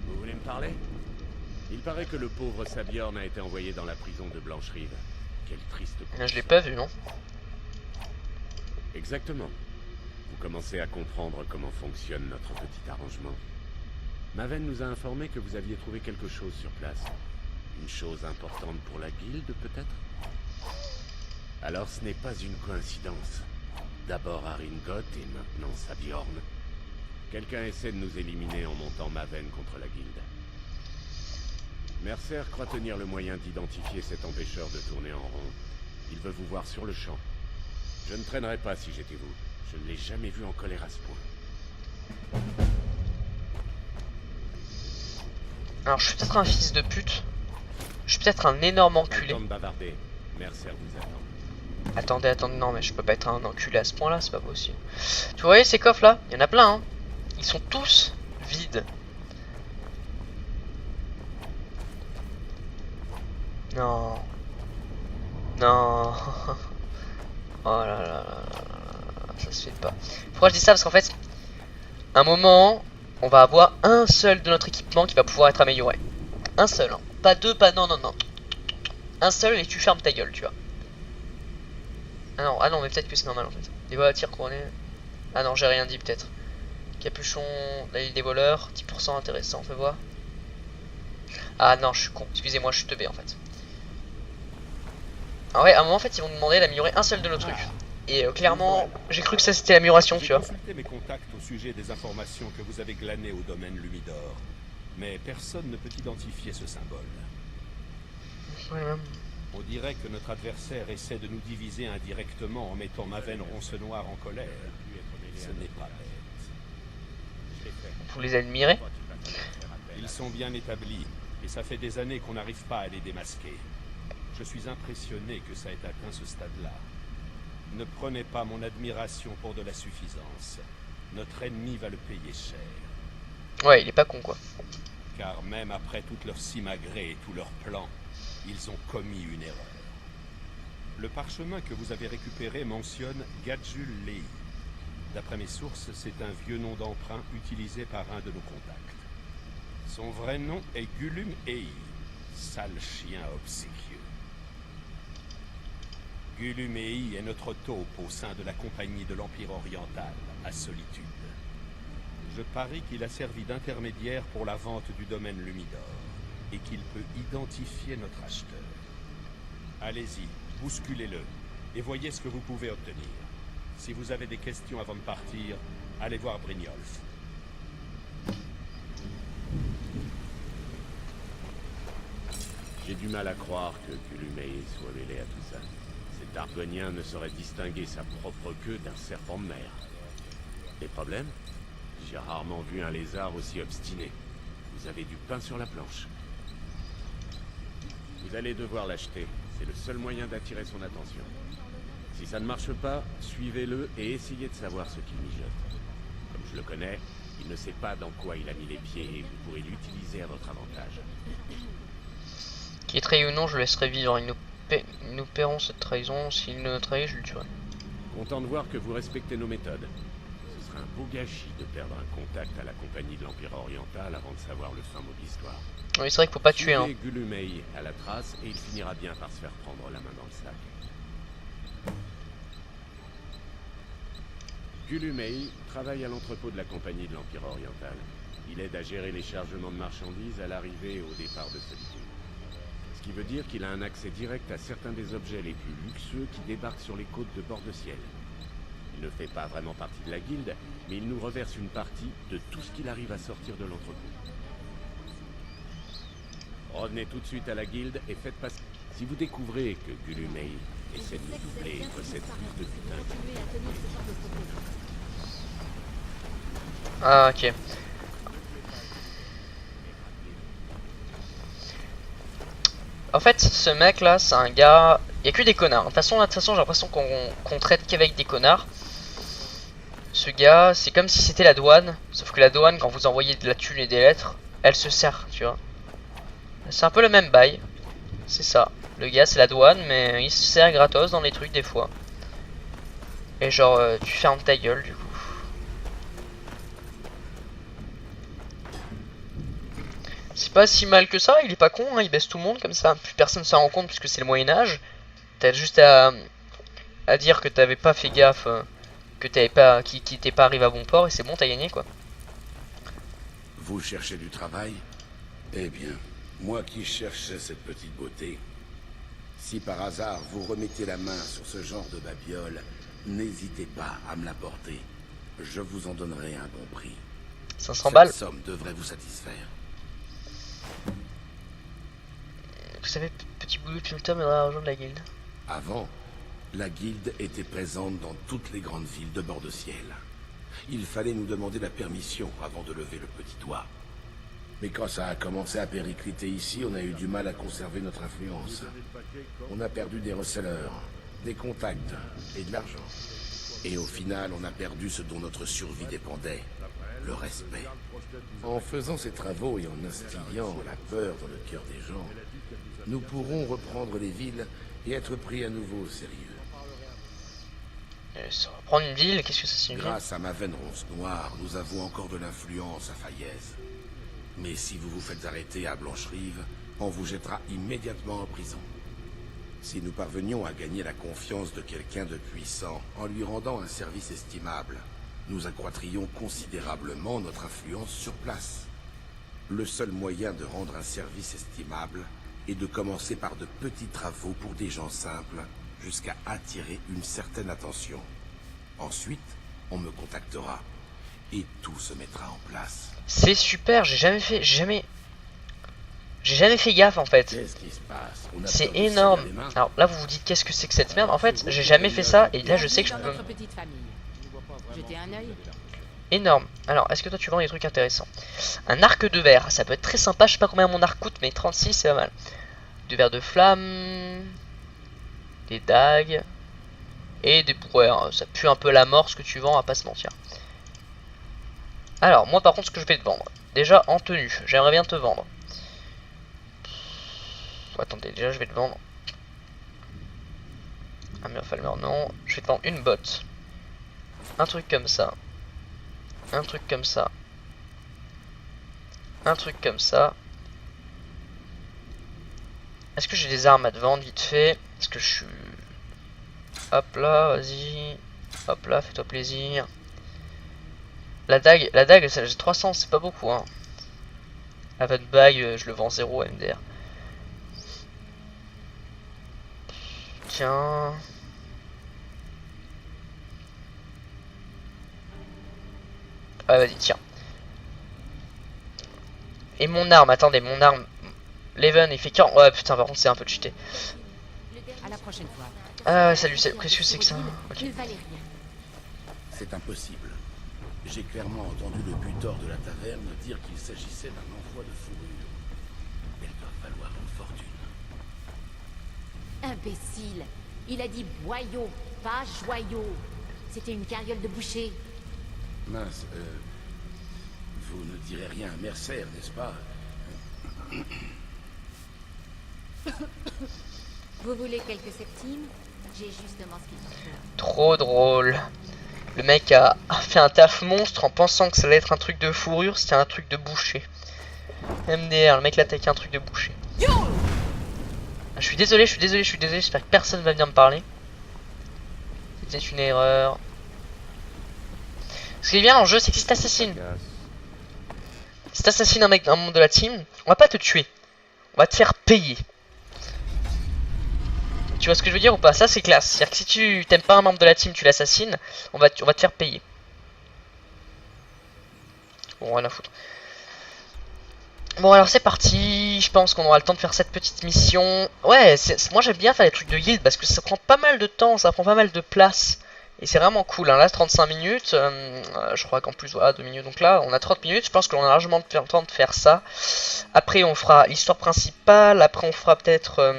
Vous voulez me parler? Il paraît que le pauvre Sabjorn a été envoyé dans la prison de Blancherive. Quelle triste Je l'ai pas vu, non? Exactement. Vous commencez à comprendre comment fonctionne notre petit arrangement. Maven nous a informé que vous aviez trouvé quelque chose sur place. Une chose importante pour la guilde, peut-être? Alors ce n'est pas une coïncidence. D'abord Aringoth et maintenant Sabjorn. Quelqu'un essaie de nous éliminer en montant Maven contre la guilde. Mercer croit tenir le moyen d'identifier cet empêcheur de tourner en rond. Il veut vous voir sur le champ. Je ne traînerai pas si j'étais vous. Je ne l'ai jamais vu en colère à ce point. Alors je suis peut-être un fils de pute. Je suis peut-être un énorme enculé. Mercer vous attend. Attendez, non mais je peux pas être un enculé à ce point là, c'est pas possible. Tu voyez ces coffres là? Il y en a plein hein. Ils sont tous vides. Non. Non. Oh là là là là. Ça se fait pas. Pourquoi je dis ça? Parce qu'en fait, à un moment, on va avoir un seul de notre équipement qui va pouvoir être amélioré. Un seul, hein. Pas deux, pas non, non, non. Un seul et tu fermes ta gueule, tu vois. Ah non, mais peut-être que c'est normal en fait. Des vols à tir couronné. Ah non, j'ai rien dit peut-être. Capuchon, la île des voleurs, 10% intéressant, fais voir. Ah non, je suis con. Excusez-moi, je suis teubé en fait. Ah ouais, à un moment en fait, ils vont nous demander d'améliorer un seul de nos trucs. Et clairement, j'ai cru que ça c'était l'amélioration, tu vois. J'ai consulté mes contacts au sujet des informations que vous avez glanées au domaine Lumidor. Mais personne ne peut identifier ce symbole. On dirait que notre adversaire essaie de nous diviser indirectement en mettant Maven Roncenoir en colère. Ce n'est pas bête. Vous les admirez? Ils sont bien établis, et ça fait des années qu'on n'arrive pas à les démasquer. Je suis impressionné que ça ait atteint ce stade-là. Ne prenez pas mon admiration pour de la suffisance. Notre ennemi va le payer cher. Ouais, il est pas con quoi. Car même après toute leur simagrée et tous leurs plans, ils ont commis une erreur. Le parchemin que vous avez récupéré mentionne Gadjul Lei. D'après mes sources, c'est un vieux nom d'emprunt utilisé par un de nos contacts. Son vrai nom est Gulum Ei, sale chien obséquieux. Gulum Ei est notre taupe au sein de la compagnie de l'Empire oriental, à Solitude. Je parie qu'il a servi d'intermédiaire pour la vente du domaine Lumidor, et qu'il peut identifier notre acheteur. Allez-y, bousculez-le, et voyez ce que vous pouvez obtenir. Si vous avez des questions avant de partir, allez voir Brynjolf. J'ai du mal à croire que Gulumei soit mêlé à tout ça. Cet argonien ne saurait distinguer sa propre queue d'un serpent de mer. Des problèmes? J'ai rarement vu un lézard aussi obstiné. Vous avez du pain sur la planche. Vous allez devoir l'acheter. C'est le seul moyen d'attirer son attention. Si ça ne marche pas, suivez-le et essayez de savoir ce qu'il mijote. Comme je le connais, il ne sait pas dans quoi il a mis les pieds et vous pourrez l'utiliser à votre avantage. Qu'il ait trahi ou non, je le laisserai vivre. Nous paierons cette trahison. S'il nous trahit, je le tuerai. Content de voir que vous respectez nos méthodes. Ce sera un beau gâchis de perdre un contact à la compagnie de l'Empire oriental avant de savoir le fin mot de l'histoire. Oui, c'est vrai qu'il faut pas tuer, hein. Suivez Gulumei à la trace et il finira bien par se faire prendre la main dans le sac. Gulumei travaille à l'entrepôt de la compagnie de l'Empire oriental. Il aide à gérer les chargements de marchandises à l'arrivée et au départ de Solitude. Ce qui veut dire qu'il a un accès direct à certains des objets les plus luxueux qui débarquent sur les côtes de bord de ciel. Il ne fait pas vraiment partie de la guilde, mais il nous reverse une partie de tout ce qu'il arrive à sortir de l'entrepôt. Revenez tout de suite à la guilde et faites passer... Si vous découvrez que Gulumei essaie de nous doubler et possède plus de butin... Ah, ok. En fait, ce mec là, c'est un gars... Il y a que des connards. De toute façon, j'ai l'impression qu'on traite qu'avec des connards. Ce gars, c'est comme si c'était la douane. Sauf que la douane, quand vous envoyez de la thune et des lettres, elle se sert, tu vois. C'est un peu le même bail. C'est ça. Le gars, c'est la douane, mais il se sert gratos dans les trucs des fois. Et genre, tu fermes ta gueule, du coup. C'est pas si mal que ça, il est pas con, hein, il baisse tout le monde comme ça, plus personne s'en rend compte puisque c'est le Moyen-Âge. T'as juste à dire que t'avais pas fait gaffe, que t'avais pas, qui t'était pas arrivé à bon port et c'est bon, t'as gagné quoi. Vous cherchez du travail? Eh bien, moi qui cherchais cette petite beauté, si par hasard vous remettez la main sur ce genre de babiole, n'hésitez pas à me l'apporter. Je vous en donnerai un bon prix. 500 balles. Cette somme devrait vous satisfaire. Vous savez, petit boulot de Piltom et l'argent de la guilde. Avant, la guilde était présente dans toutes les grandes villes de bord de ciel. Il fallait nous demander la permission avant de lever le petit doigt. Mais quand ça a commencé à péricliter ici, on a eu du mal à conserver notre influence. On a perdu des resellers, des contacts et de l'argent. Et au final, on a perdu ce dont notre survie dépendait, le respect. En faisant ces travaux et en instillant la peur dans le cœur des gens, nous pourrons reprendre les villes et être pris à nouveau au sérieux. Reprendre une ville, qu'est-ce que ça signifie? Grâce à Maven Ronce Noire, nous avons encore de l'influence à Faillaise. Mais si vous vous faites arrêter à Blancherive, on vous jettera immédiatement en prison. Si nous parvenions à gagner la confiance de quelqu'un de puissant en lui rendant un service estimable, nous accroîtrions considérablement notre influence sur place. Le seul moyen de rendre un service estimable est de commencer par de petits travaux pour des gens simples, jusqu'à attirer une certaine attention. Ensuite, on me contactera, et tout se mettra en place. C'est super, j'ai jamais fait gaffe en fait. Qu'est-ce qui se passe? C'est énorme. Alors là vous vous dites qu'est-ce que c'est que cette merde? En fait j'ai jamais fait ça et là je sais que je peux... Énorme. Alors est-ce que toi tu vends des trucs intéressants? Un arc de verre, ça peut être très sympa, je sais pas combien mon arc coûte mais 36 c'est pas mal. 2 verres de flamme, des dagues et des broueurs. Ça pue un peu la mort ce que tu vends, à pas se mentir. Alors moi par contre ce que je vais te vendre, déjà en tenue, j'aimerais bien te vendre. Attendez, déjà je vais te vendre un mur falmer, non. Je vais te vendre une botte. Un truc comme ça. Un truc comme ça. Un truc comme ça. Est-ce que j'ai des armes à te vendre vite fait? Est-ce que je suis... Hop là, vas-y. Hop là, fais-toi plaisir. La dague, j'ai 300, c'est pas beaucoup hein. La votre bague, je le vends 0 MDR. Tiens. Ouais, vas-y, tiens. Et mon arme, attendez, mon arme. Leven, il fait 40. Ouais, putain, par contre, c'est un peu cheaté. À la prochaine fois. Ah, salut, qu'est-ce que c'est que ça? Ok. C'est impossible. J'ai clairement entendu le butor de la taverne dire qu'il s'agissait d'un envoi de fourrure. Elle doit valoir une fortune. Imbécile! Il a dit boyau, pas joyau. C'était une carriole de boucher. Mince, vous ne direz rien à Mercer, n'est-ce pas? Vous voulez quelques septimes? J'ai justement ce qu'il faut. Trop drôle. Le mec a fait un taf monstre en pensant que ça allait être un truc de fourrure, c'était un truc de boucher. MDR, le mec là attaqué un truc de boucher. Je suis désolé, j'espère que personne va venir me parler. C'était une erreur. Ce qui est bien en jeu, c'est que si t'assassines un mec d'un membre de la team, on va pas te tuer. On va te faire payer. Tu vois ce que je veux dire ou pas? Ça c'est classe. C'est-à-dire que si tu t'aimes pas un membre de la team, tu l'assassines, on va te faire payer. Bon, rien à foutre. Bon alors c'est parti, je pense qu'on aura le temps de faire cette petite mission. Ouais, moi j'aime bien faire les trucs de guilde parce que ça prend pas mal de temps, ça prend pas mal de place. Et c'est vraiment cool, hein. Là 35 minutes, je crois qu'en plus voilà 2 minutes, donc là on a 30 minutes, je pense qu'on a largement le temps de faire ça. Après on fera l'histoire principale, après on fera peut-être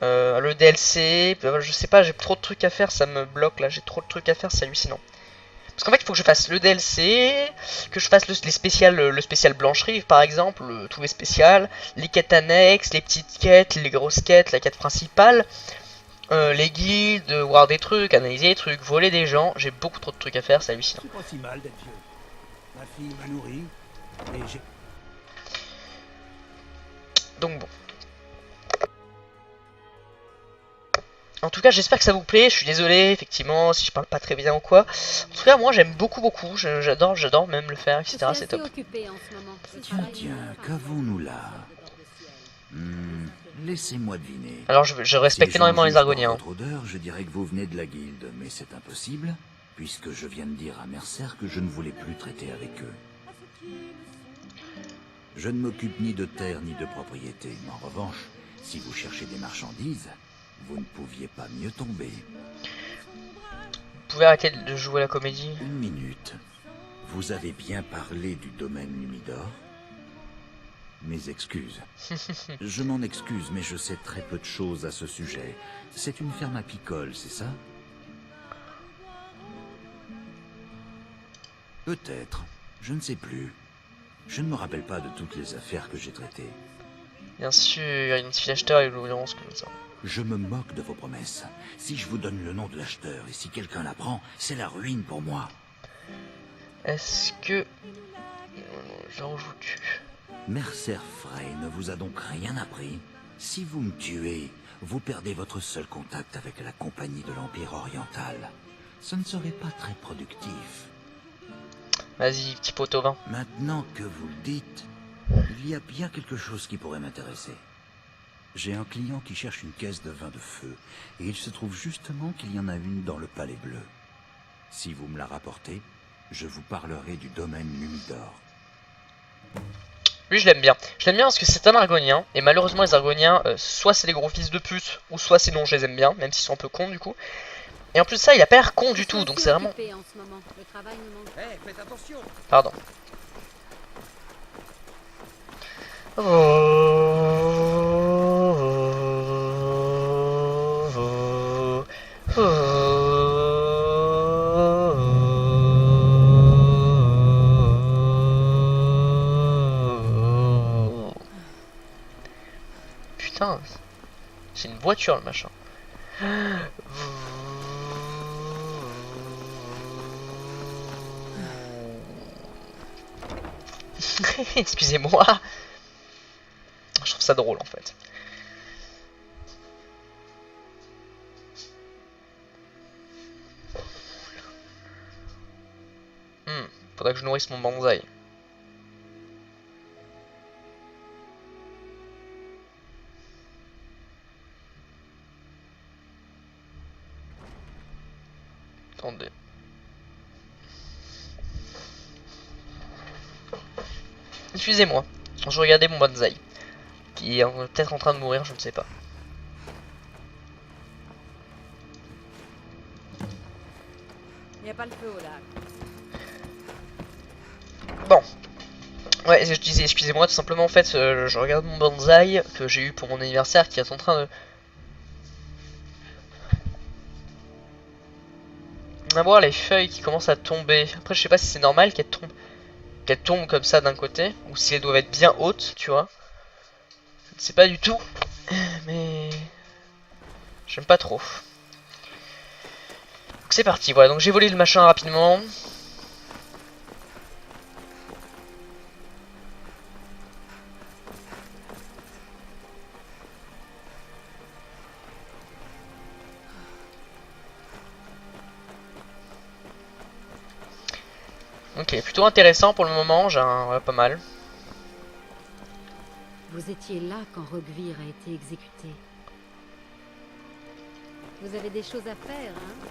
le DLC, je sais pas, j'ai trop de trucs à faire, ça me bloque là, j'ai trop de trucs à faire, c'est hallucinant. Parce qu'en fait, il faut que je fasse le DLC, que je fasse le spécial Blancherive par exemple, tous les spéciales, les quêtes annexes, les petites quêtes, les grosses quêtes, la quête principale, les guildes, voir des trucs, analyser des trucs, voler des gens. J'ai beaucoup trop de trucs à faire, c'est hallucinant. C'est pas si mal d'être vieux. Ma fille m'a nourri et j'ai... Donc bon. En tout cas, j'espère que ça vous plaît. Je suis désolé, effectivement, si je parle pas très bien ou quoi. En tout cas, moi, j'aime beaucoup. J'adore même le faire, etc. C'est top. Tiens, qu'avons-nous là? Laissez-moi deviner. Alors, je respecte énormément les Argoniens. Votre odeur, je dirais que vous venez de la guilde, mais c'est impossible, puisque je viens de dire à Mercer que je ne voulais plus traiter avec eux. Je ne m'occupe ni de terre ni de propriété, mais en revanche, si vous cherchez des marchandises, vous ne pouviez pas mieux tomber. Vous pouvez arrêter de jouer à la comédie? Une minute. Vous avez bien parlé du domaine Lumidor? Mes excuses. Je m'en excuse, mais je sais très peu de choses à ce sujet. C'est une ferme apicole, c'est ça? Peut-être. Je ne sais plus. Je ne me rappelle pas de toutes les affaires que j'ai traitées. Bien sûr, identifie l'acheteur et l'ouvrirons comme ça. Je me moque de vos promesses. Si je vous donne le nom de l'acheteur et si quelqu'un l'apprend, c'est la ruine pour moi. Est-ce que... genre je vous tue. Mercer Frey ne vous a donc rien appris? Si vous me tuez, vous perdez votre seul contact avec la compagnie de l'Empire Oriental. Ce ne serait pas très productif. Vas-y, petit pot au vin. Maintenant que vous le dites, il y a bien quelque chose qui pourrait m'intéresser. J'ai un client qui cherche une caisse de vin de feu, et il se trouve justement qu'il y en a une dans le Palais Bleu. Si vous me la rapportez, je vous parlerai du domaine Lumidor. Lui je l'aime bien. Je l'aime bien parce que c'est un Argonien, et malheureusement les Argoniens, soit c'est des gros fils de pute, ou soit sinon je les aime bien, même s'ils sont un peu cons du coup. Et en plus de ça, il a pas l'air con du tout, donc c'est vraiment... Pardon. Putain, c'est une voiture le machin. Excusez-moi. Je trouve ça drôle en fait. Faudrait que je nourrisse mon bonsaï. Attendez. Excusez-moi, je regardais mon bonsaï qui est peut-être en train de mourir, je ne sais pas. Y a pas le feu au lac. Bon. Ouais, je disais, excusez-moi, tout simplement, en fait, je regarde mon bonsaï que j'ai eu pour mon anniversaire qui est en train de... avoir les feuilles qui commencent à tomber. Après, je sais pas si c'est normal qu'elles tombent comme ça d'un côté, ou si elles doivent être bien hautes, tu vois. Je ne sais pas du tout, mais j'aime pas trop. Donc c'est parti, voilà, donc j'ai volé le machin rapidement. Ok, plutôt intéressant pour le moment, j'ai un... ouais, pas mal. Vous étiez là quand Roggvir a été exécuté. Vous avez des choses à faire, hein?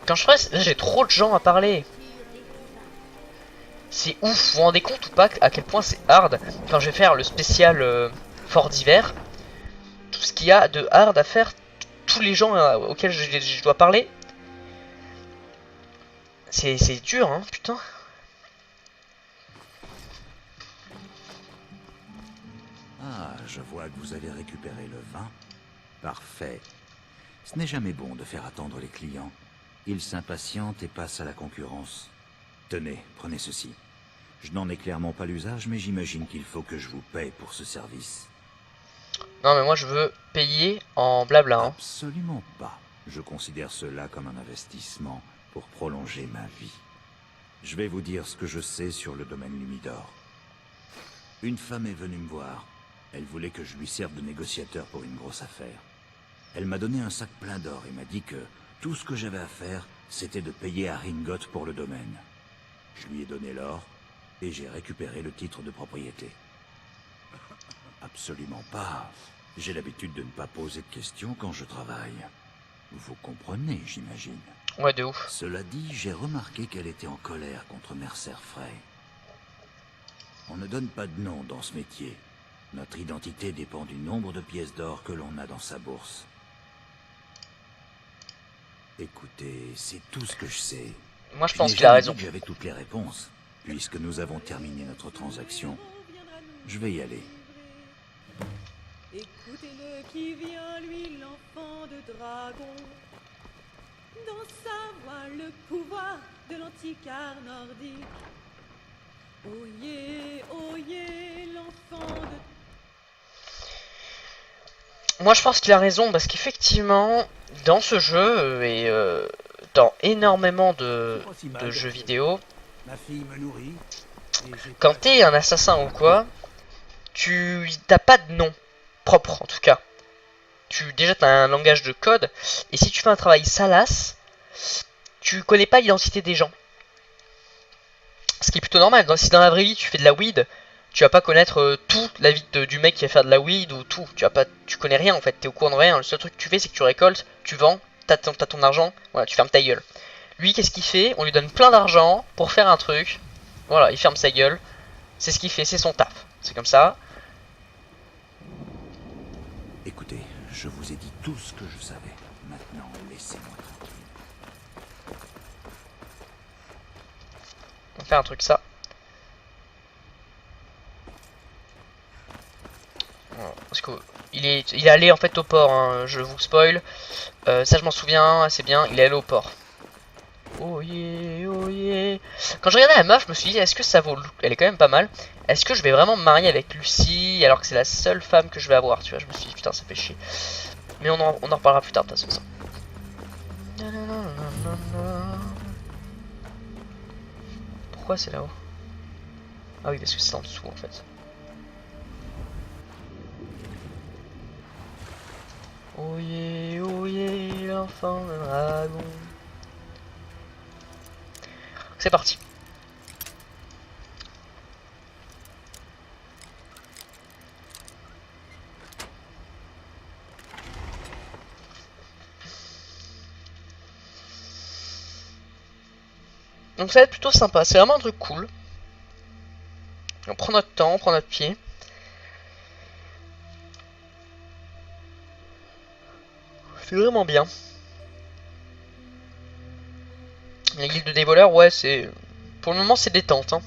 Quand je ferai... Là, j'ai trop de gens à parler. C'est ouf, vous vous rendez compte ou pas à quel point c'est hard quand je vais faire le spécial Fort d'hiver. Tout ce qu'il y a de hard à faire, tous les gens auxquels je dois parler. C'est dur, hein, putain. Ah, je vois que vous avez récupéré le vin. Parfait. Ce n'est jamais bon de faire attendre les clients. Ils s'impatientent et passent à la concurrence. Tenez, prenez ceci. Je n'en ai clairement pas l'usage, mais j'imagine qu'il faut que je vous paye pour ce service. Non mais moi je veux payer en blabla. Hein. Absolument pas. Je considère cela comme un investissement pour prolonger ma vie. Je vais vous dire ce que je sais sur le domaine Lumidor. Une femme est venue me voir. Elle voulait que je lui serve de négociateur pour une grosse affaire. Elle m'a donné un sac plein d'or et m'a dit que tout ce que j'avais à faire, c'était de payer à Ringoth pour le domaine. Je lui ai donné l'or et j'ai récupéré le titre de propriété. Absolument pas. J'ai l'habitude de ne pas poser de questions quand je travaille. Vous comprenez, j'imagine. Ouais, de ouf. Cela dit, j'ai remarqué qu'elle était en colère contre Mercer Frey. On ne donne pas de nom dans ce métier. Notre identité dépend du nombre de pièces d'or que l'on a dans sa bourse. Écoutez, c'est tout ce que je sais. Moi je pense qu'il a raison. J'avais toutes les réponses. Puisque nous avons terminé notre transaction, je vais y aller. Écoutez-le qui vient, lui, l'enfant de dragon. Dans sa voix, le pouvoir de l'antique art nordique. Oyez, l'enfant de... Moi je pense qu'il a raison parce qu'effectivement, dans ce jeu et dans énormément de jeux vidéo, quand t'es un assassin ou quoi, tu t'as pas de nom propre en tout cas. Déjà t'as un langage de code et si tu fais un travail salace, tu connais pas l'identité des gens. Ce qui est plutôt normal. Si dans la vraie vie tu fais de la weed, tu vas pas connaître toute la vie du mec qui va faire de la weed ou tout. Tu connais rien en fait, t'es au courant de rien. Le seul truc que tu fais c'est que tu récoltes, tu vends, t'as ton argent, voilà, tu fermes ta gueule. Lui qu'est-ce qu'il fait? On lui donne plein d'argent pour faire un truc. Voilà, il ferme sa gueule. C'est ce qu'il fait, c'est son taf. C'est comme ça. Écoutez, je vous ai dit tout ce que je savais. Maintenant, laissez-moi tranquille. On va faire un truc ça. Parce que il est allé en fait au port, hein, je vous spoil. Ça je m'en souviens assez bien, il est allé au port. Oh yeah, oh yeah. Quand je regardais la meuf, je me suis dit, est-ce que ça vaut le... Elle est quand même pas mal. Est-ce que je vais vraiment me marier avec Lucie alors que c'est la seule femme que je vais avoir, tu vois? Je me suis dit, putain, ça fait chier. Mais on en reparlera plus tard, de toute façon. Ça. Pourquoi c'est là-haut? Ah oui, parce que c'est en dessous, en fait. Oh yeah, l'enfant de dragon. C'est parti. Donc ça va être plutôt sympa, c'est vraiment un truc cool. On prend notre temps, on prend notre pied. C'est vraiment bien. La guilde des voleurs, ouais, c'est... Pour le moment, c'est détente. Hein.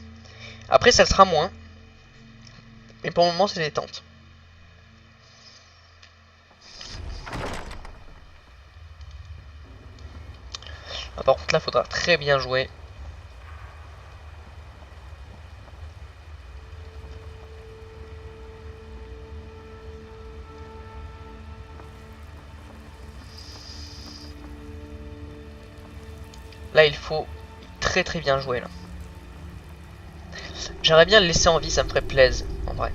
Après, ça le sera moins. Mais pour le moment, c'est détente. Ah, par contre, là, faudra très bien jouer. Là, il faut très très bien jouer là. J'aimerais bien le laisser en vie, ça me ferait plaisir, en vrai.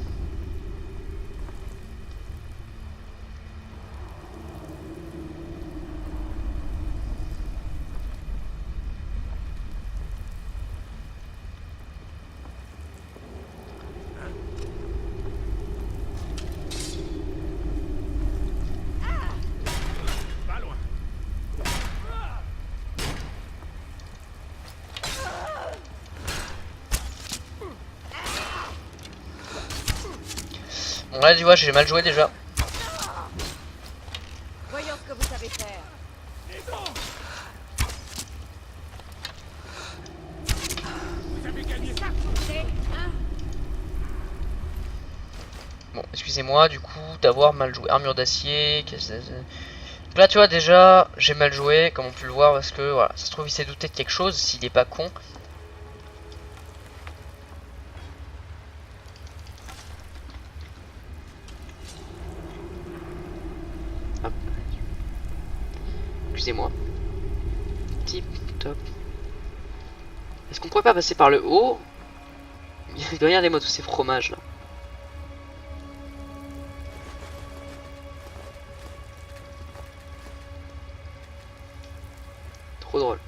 Bon là tu vois j'ai mal joué déjà. Voyons ce que vous savez faire. Vous avez gagné ça. Bon excusez-moi du coup d'avoir mal joué. Armure d'acier. Là tu vois déjà j'ai mal joué comme on peut le voir parce que voilà ça se trouve il s'est douté de quelque chose s'il est pas con. Excusez-moi. Tip top. Est-ce qu'on pourrait pas passer par le haut? Regardez-moi tous ces fromages là. Trop drôle.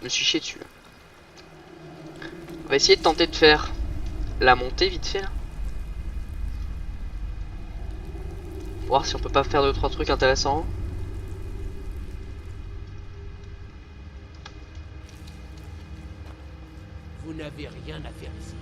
Je me suis chié dessus là. On va essayer de tenter de faire la montée vite fait là. Voir si on peut pas faire 2-3 trucs intéressants. Vous n'avez rien à faire ici.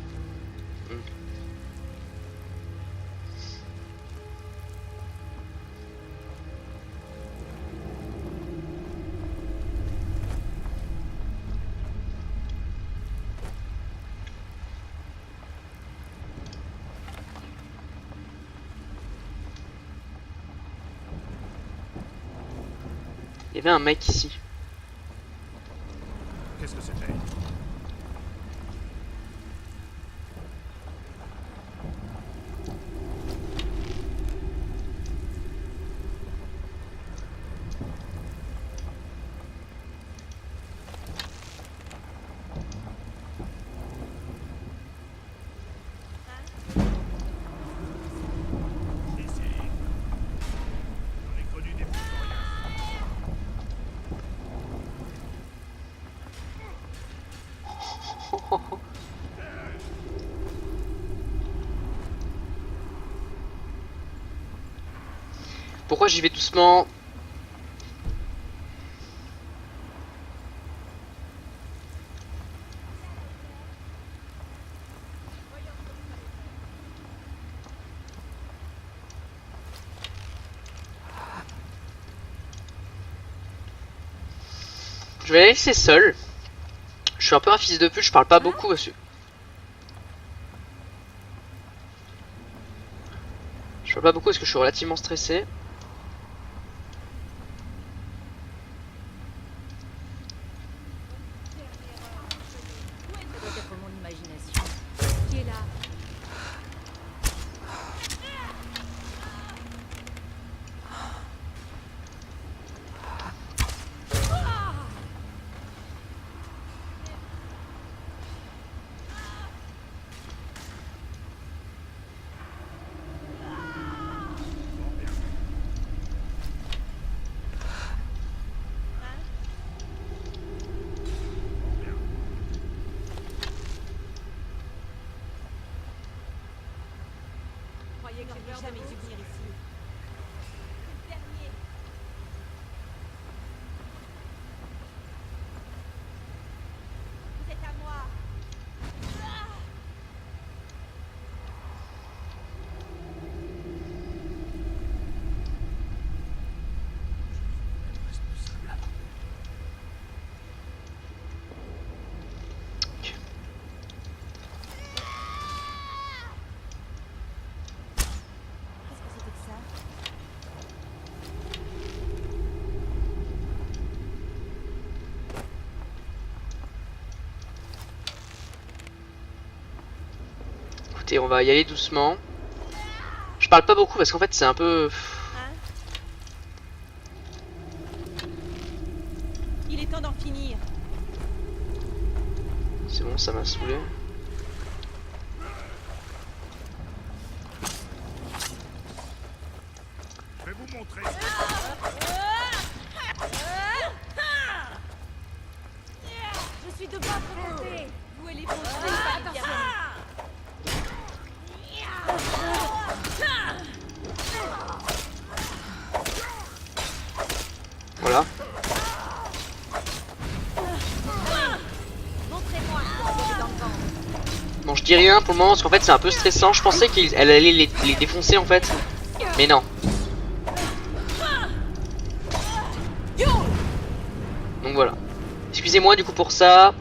Il y avait un mec ici. Qu'est-ce que c'était? Pourquoi j'y vais doucement? Je vais la laisser seule. Je suis un peu un fils de pute, je parle pas beaucoup dessus. Je parle pas beaucoup parce que je suis relativement stressé. Peut-être mon imagination. Qui est là? Croyez que j'aurais jamais dû venir ici. Le dernier. Vous êtes à moi. Qu'est-ce que c'était que ça? Écoutez, on va y aller doucement. Je parle pas beaucoup parce qu'en fait c'est un peu... Il est temps d'en finir. C'est bon, ça m'a saoulé. Je vais vous montrer. Je suis de votre côté. Vous et les faux attention. Voilà. Montrez-moi. Dans le ventre. Bon, je dis rien pour le moment parce qu'en fait c'est un peu stressant. Je pensais qu'elle allait les défoncer en fait. Mais non. Donc voilà. Excusez-moi du coup pour ça.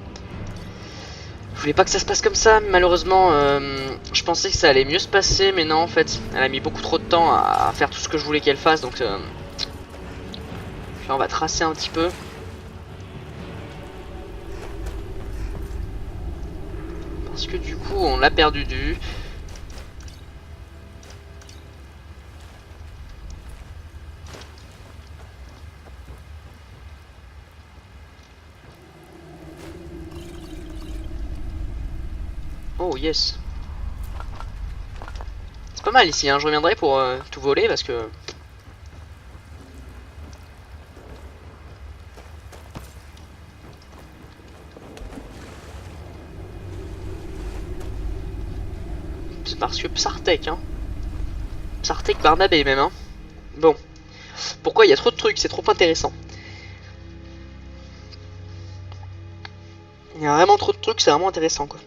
Je voulais pas que ça se passe comme ça, mais malheureusement je pensais que ça allait mieux se passer, mais non en fait. Elle a mis beaucoup trop de temps à faire tout ce que je voulais qu'elle fasse, donc là on va tracer un petit peu. Parce que du coup on l'a perdu de vue. Oh yes. C'est pas mal ici, hein. Je reviendrai pour tout voler parce que... C'est parce que Psartek, hein. Psartek Barnabé même, hein. Bon. Pourquoi il y a trop de trucs, c'est trop intéressant. Il y a vraiment trop de trucs, c'est vraiment intéressant quoi.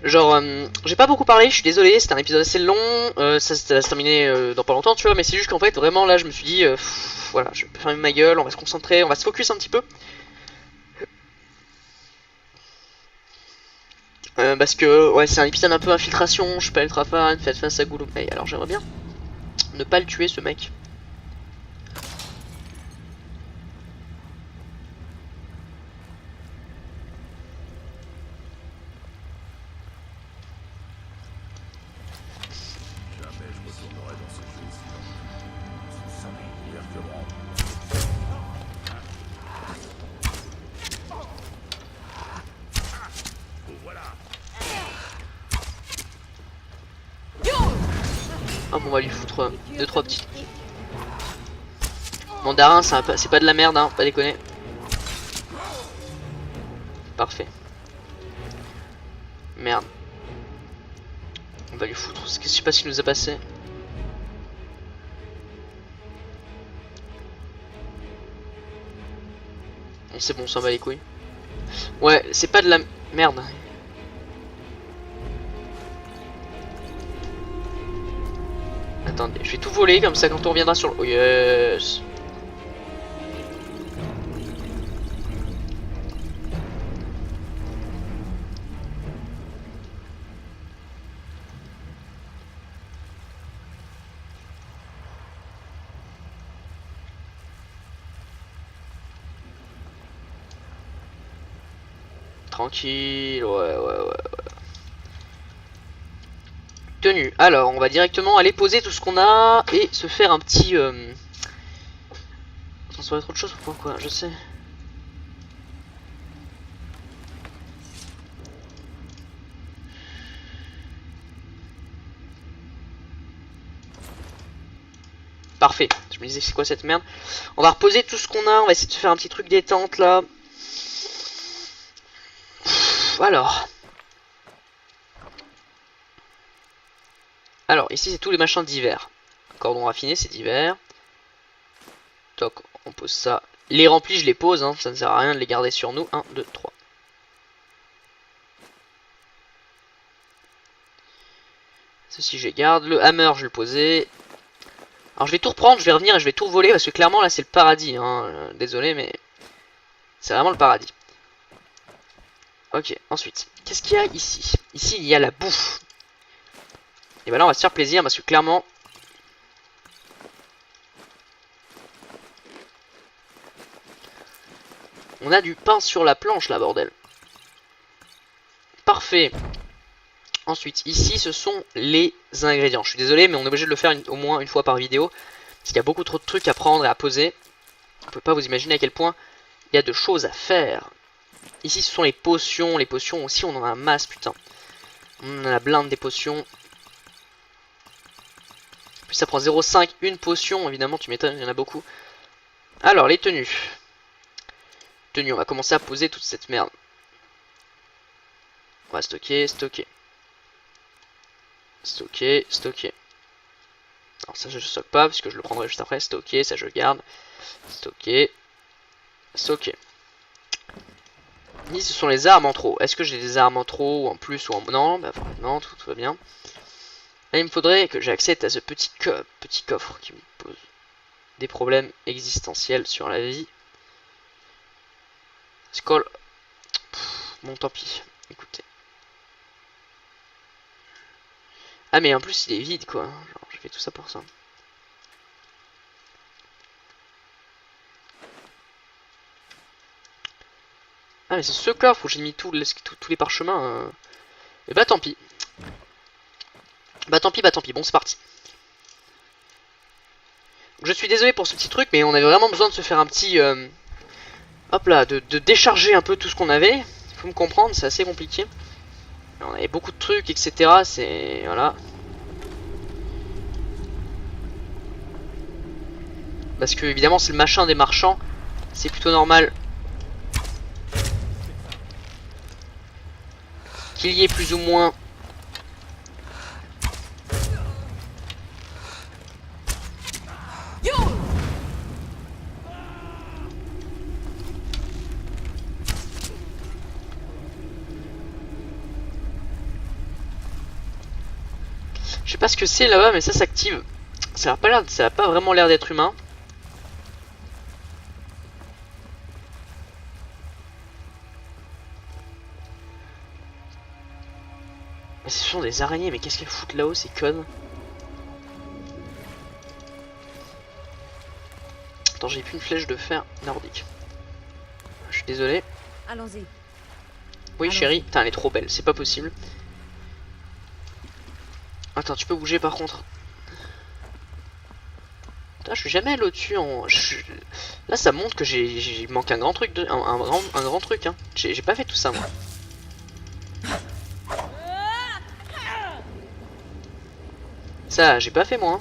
Genre, j'ai pas beaucoup parlé, je suis désolé, c'était un épisode assez long, ça va se terminer dans pas longtemps, tu vois, mais c'est juste qu'en fait, vraiment, là, je me suis dit, voilà, je vais fermer ma gueule, on va se concentrer, on va se focus un petit peu. Parce que, ouais, c'est un épisode un peu infiltration, je suis pas ultra fan, faites face à Gouloumei, alors j'aimerais bien ne pas le tuer, ce mec. Ah bon, on va lui foutre 2-3 petites. Mandarin, c'est pas de la merde, hein, pas déconner. Parfait. Merde. On va lui foutre. Je sais pas ce qu'il nous a passé. Bon, c'est bon, on s'en bat les couilles. Ouais, c'est pas de la merde. Attendez, je vais tout voler comme ça quand on reviendra sur le... Oh yes. Tranquille, ouais. Tenue. Alors, on va directement aller poser tout ce qu'on a et se faire un petit... Transformer trop de choses ou quoi, je sais. Parfait. Je me disais c'est quoi cette merde. On va reposer tout ce qu'on a. On va essayer de se faire un petit truc détente là. Alors, ici c'est tous les machins d'hiver. Cordon raffiné, c'est d'hiver. Toc, on pose ça. Les remplis, je les pose, hein, ça ne sert à rien de les garder sur nous. 1, 2, 3. Ceci, je les garde. Le hammer, je vais le poser. Alors, je vais tout reprendre, je vais revenir et je vais tout voler parce que clairement, là, c'est le paradis. Hein. Désolé, mais c'est vraiment le paradis. Ok, ensuite, qu'est-ce qu'il y a ici? Ici, il y a la bouffe. Et bah là, on va se faire plaisir parce que clairement... On a du pain sur la planche, là, bordel. Parfait. Ensuite, ici, ce sont les ingrédients. Je suis désolé, mais on est obligé de le faire au moins une fois par vidéo. Parce qu'il y a beaucoup trop de trucs à prendre et à poser. On peut pas vous imaginer à quel point il y a de choses à faire. Ici, ce sont les potions. Les potions aussi, on en a un masse, putain. On en a la blinde des potions. En plus, ça prend 0,5 une potion. Évidemment, tu m'étonnes, il y en a beaucoup. Alors, les tenues. Tenues, on va commencer à poser toute cette merde. On va stocker, stocker. Stocker, stocker. Alors ça je stocke pas parce que je le prendrai juste après. Stocker, ça je garde. Stocker. Stocker. Ici ce sont les armes en trop. Est-ce que j'ai des armes en trop ou en plus ou en... Non, bah non, tout va bien. Là il me faudrait que j'accède à ce petit coffre qui me pose des problèmes existentiels sur la vie. Skull. Bon tant pis. Écoutez. Ah mais en plus il est vide quoi, genre j'ai fait tout ça pour ça. Ah mais c'est ce coffre où j'ai mis tous les parchemins. Et bah tant pis. Bah tant pis, bon c'est parti. Je suis désolé pour ce petit truc mais on avait vraiment besoin de se faire un petit... hop là, de décharger un peu tout ce qu'on avait. Faut me comprendre, c'est assez compliqué. On avait beaucoup de trucs, etc. C'est... Voilà. Parce que, évidemment, c'est le machin des marchands. C'est plutôt normal qu'il y ait plus ou moins... Je sais pas ce que c'est là-bas, mais ça s'active. Ça a pas vraiment l'air d'être humain. Mais ce sont des araignées, mais qu'est-ce qu'elles foutent là-haut, ces connes? Attends, j'ai plus une flèche de fer nordique. Je suis désolé. Allons-y. Oui, chérie. Putain, elle est trop belle, c'est pas possible. Attends, tu peux bouger par contre. Putain, je suis jamais allé au-dessus en... Là, ça montre que j'ai manque un grand truc, un grand truc. Hein. J'ai pas fait tout ça, moi. Ça, j'ai pas fait, moi. Hein.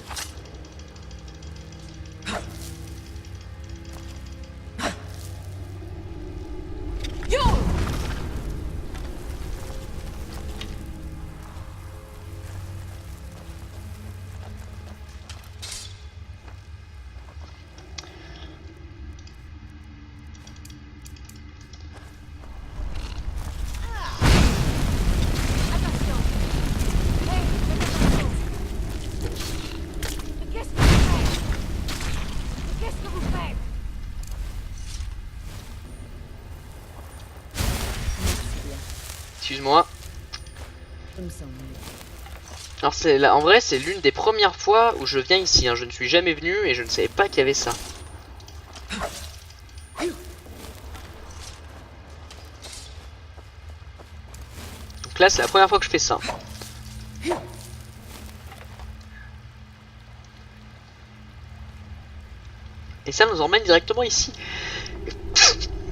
Excuse-moi. Alors c'est là, en vrai c'est l'une des premières fois où je viens ici, hein. Je ne suis jamais venu et je ne savais pas qu'il y avait ça. Donc là c'est la première fois que je fais ça. Et ça nous emmène directement ici.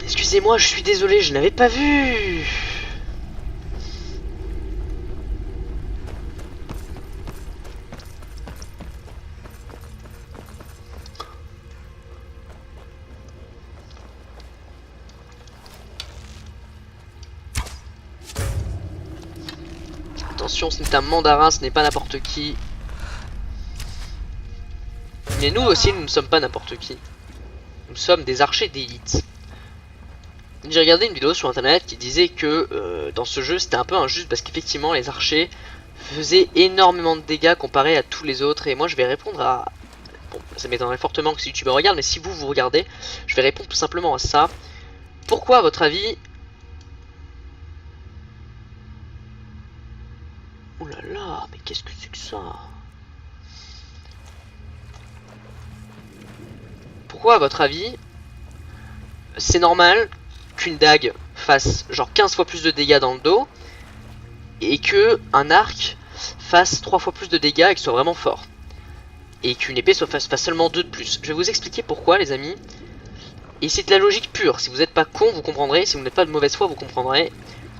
Excusez-moi, je suis désolé, je n'avais pas vu. Attention, c'est un mandarin, ce n'est pas n'importe qui. Mais nous aussi, nous ne sommes pas n'importe qui. Nous sommes des archers d'élite. J'ai regardé une vidéo sur internet qui disait que dans ce jeu c'était un peu injuste parce qu'effectivement les archers faisaient énormément de dégâts comparé à tous les autres. Et moi je vais répondre à... Bon, ça m'étonnerait fortement que si YouTube me regarde, mais si vous regardez, je vais répondre tout simplement à ça. Pourquoi à votre avis... Oh là là, mais qu'est-ce que c'est que ça? Pourquoi à votre avis c'est normal qu'une dague fasse genre 15 fois plus de dégâts dans le dos et que un arc fasse 3 fois plus de dégâts et que soit vraiment fort. Et qu'une épée fasse seulement 2 de plus. Je vais vous expliquer pourquoi les amis. Et c'est de la logique pure. Si vous n'êtes pas con, vous comprendrez. Si vous n'êtes pas de mauvaise foi, vous comprendrez.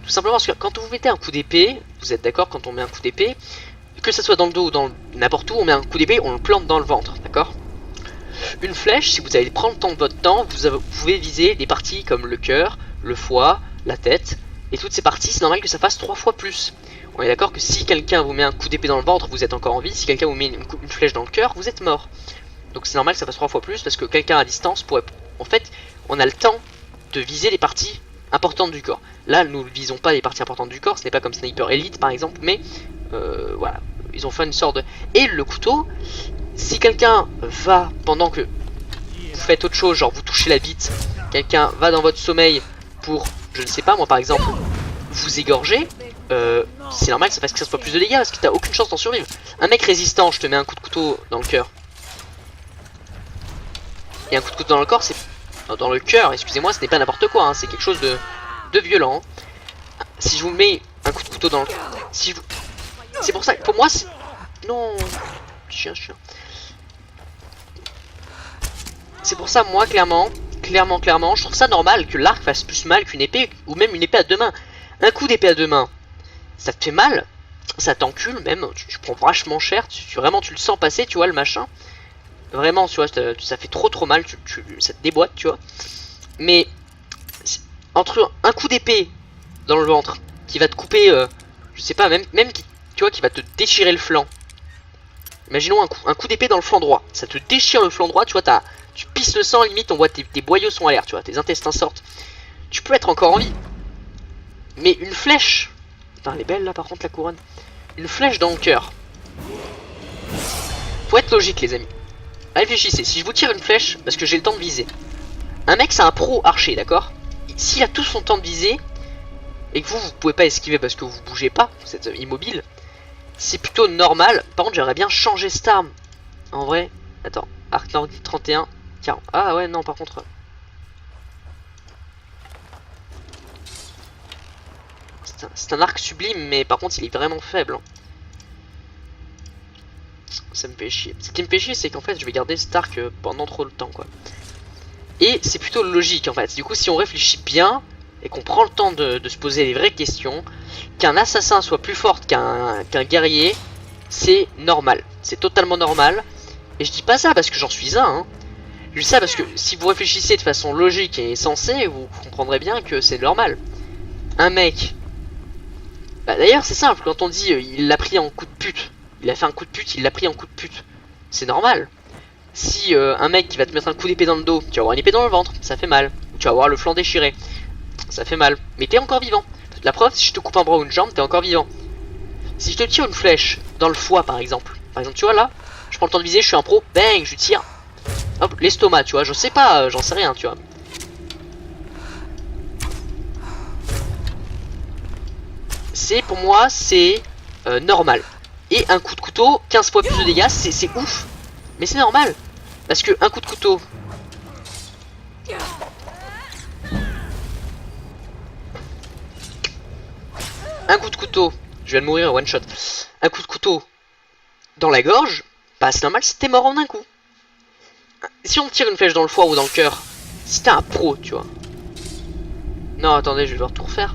Tout simplement parce que quand vous mettez un coup d'épée, vous êtes d'accord, quand on met un coup d'épée, que ça soit dans le dos ou dans n'importe où, on met un coup d'épée, on le plante dans le ventre, d'accord? Une flèche, si vous allez prendre le temps de votre temps, vous pouvez viser des parties comme le cœur, le foie, la tête, et toutes ces parties, c'est normal que ça fasse 3 fois plus. On est d'accord que si quelqu'un vous met un coup d'épée dans le ventre, vous êtes encore en vie. Si quelqu'un vous met une flèche dans le cœur, vous êtes mort. Donc c'est normal que ça fasse 3 fois plus parce que quelqu'un à distance pourrait... En fait, on a le temps de viser les parties importantes du corps. Là, nous ne visons pas les parties importantes du corps, ce n'est pas comme Sniper Elite par exemple, mais voilà, ils ont fait une sorte de... Et le couteau, si quelqu'un va, pendant que vous faites autre chose, genre vous touchez la bite, quelqu'un va dans votre sommeil pour, je ne sais pas moi par exemple, vous égorger, c'est normal que ça fasse 15 fois plus de dégâts parce que t'as aucune chance d'en survivre. Un mec résistant, je te mets un coup de couteau dans le cœur. Et un coup de couteau dans le corps, c'est... Dans le cœur, excusez-moi, ce n'est pas n'importe quoi, hein, c'est quelque chose de violent. Si je vous mets un coup de couteau dans le cœur... Si vous... C'est pour ça que pour moi, c'est... Non... Chien. C'est pour ça, moi, clairement, je trouve ça normal que l'arc fasse plus mal qu'une épée, ou même une épée à deux mains. Un coup d'épée à deux mains, ça te fait mal, ça t'encule même, tu prends vachement cher, vraiment tu le sens passer, tu vois, le machin. Vraiment, tu vois, ça fait trop mal, ça te déboîte, tu vois. Mais, entre un coup d'épée dans le ventre, qui va te couper, je sais pas, même qui, tu vois, qui va te déchirer le flanc. Imaginons un coup d'épée dans le flanc droit, ça te déchire le flanc droit, tu vois, tu pisses le sang, limite, on voit tes boyaux sont à l'air, tu vois, tes intestins sortent. Tu peux être encore en vie. Mais une flèche... Putain, elle est belle là par contre la couronne. Une flèche dans le cœur. Faut être logique les amis. Réfléchissez, si je vous tire une flèche, parce que j'ai le temps de viser. Un mec c'est un pro archer, d'accord? S'il a tout son temps de viser, et que vous pouvez pas esquiver parce que vous bougez pas, vous êtes immobile, c'est plutôt normal. Par contre j'aimerais bien changer cette arme. En vrai, attends, arc nordique 31, 40. Ah ouais non par contre... C'est un arc sublime, mais par contre il est vraiment faible. Ça me fait chier. Ce qui me fait chier, c'est qu'en fait je vais garder cet arc pendant trop de temps, quoi. Et c'est plutôt logique en fait. Du coup, si on réfléchit bien et qu'on prend le temps de se poser les vraies questions, qu'un assassin soit plus fort qu'un guerrier, c'est normal. C'est totalement normal. Et je dis pas ça parce que j'en suis un. Hein. Je dis ça parce que si vous réfléchissez de façon logique et sensée, vous comprendrez bien que c'est normal. Un mec... Bah d'ailleurs c'est simple, quand on dit il l'a pris en coup de pute, il a fait un coup de pute, il l'a pris en coup de pute, c'est normal. Si un mec qui va te mettre un coup d'épée dans le dos, tu vas avoir une épée dans le ventre, ça fait mal. Ou tu vas avoir le flanc déchiré, ça fait mal. Mais t'es encore vivant. La preuve, si je te coupe un bras ou une jambe, t'es encore vivant. Si je te tire une flèche dans le foie par exemple, tu vois là, je prends le temps de viser, je suis un pro, bang, je tire. Hop, l'estomac, tu vois, je sais pas, j'en sais rien, tu vois. Pour moi c'est normal. Et un coup de couteau 15 fois plus de dégâts, c'est ouf. Mais c'est normal. Parce que un coup de couteau, je viens de mourir one shot. Un coup de couteau dans la gorge, bah c'est normal si t'es mort en un coup. Si on tire une flèche dans le foie ou dans le cœur, si t'es un pro, tu vois. Non attendez, je vais devoir tout refaire.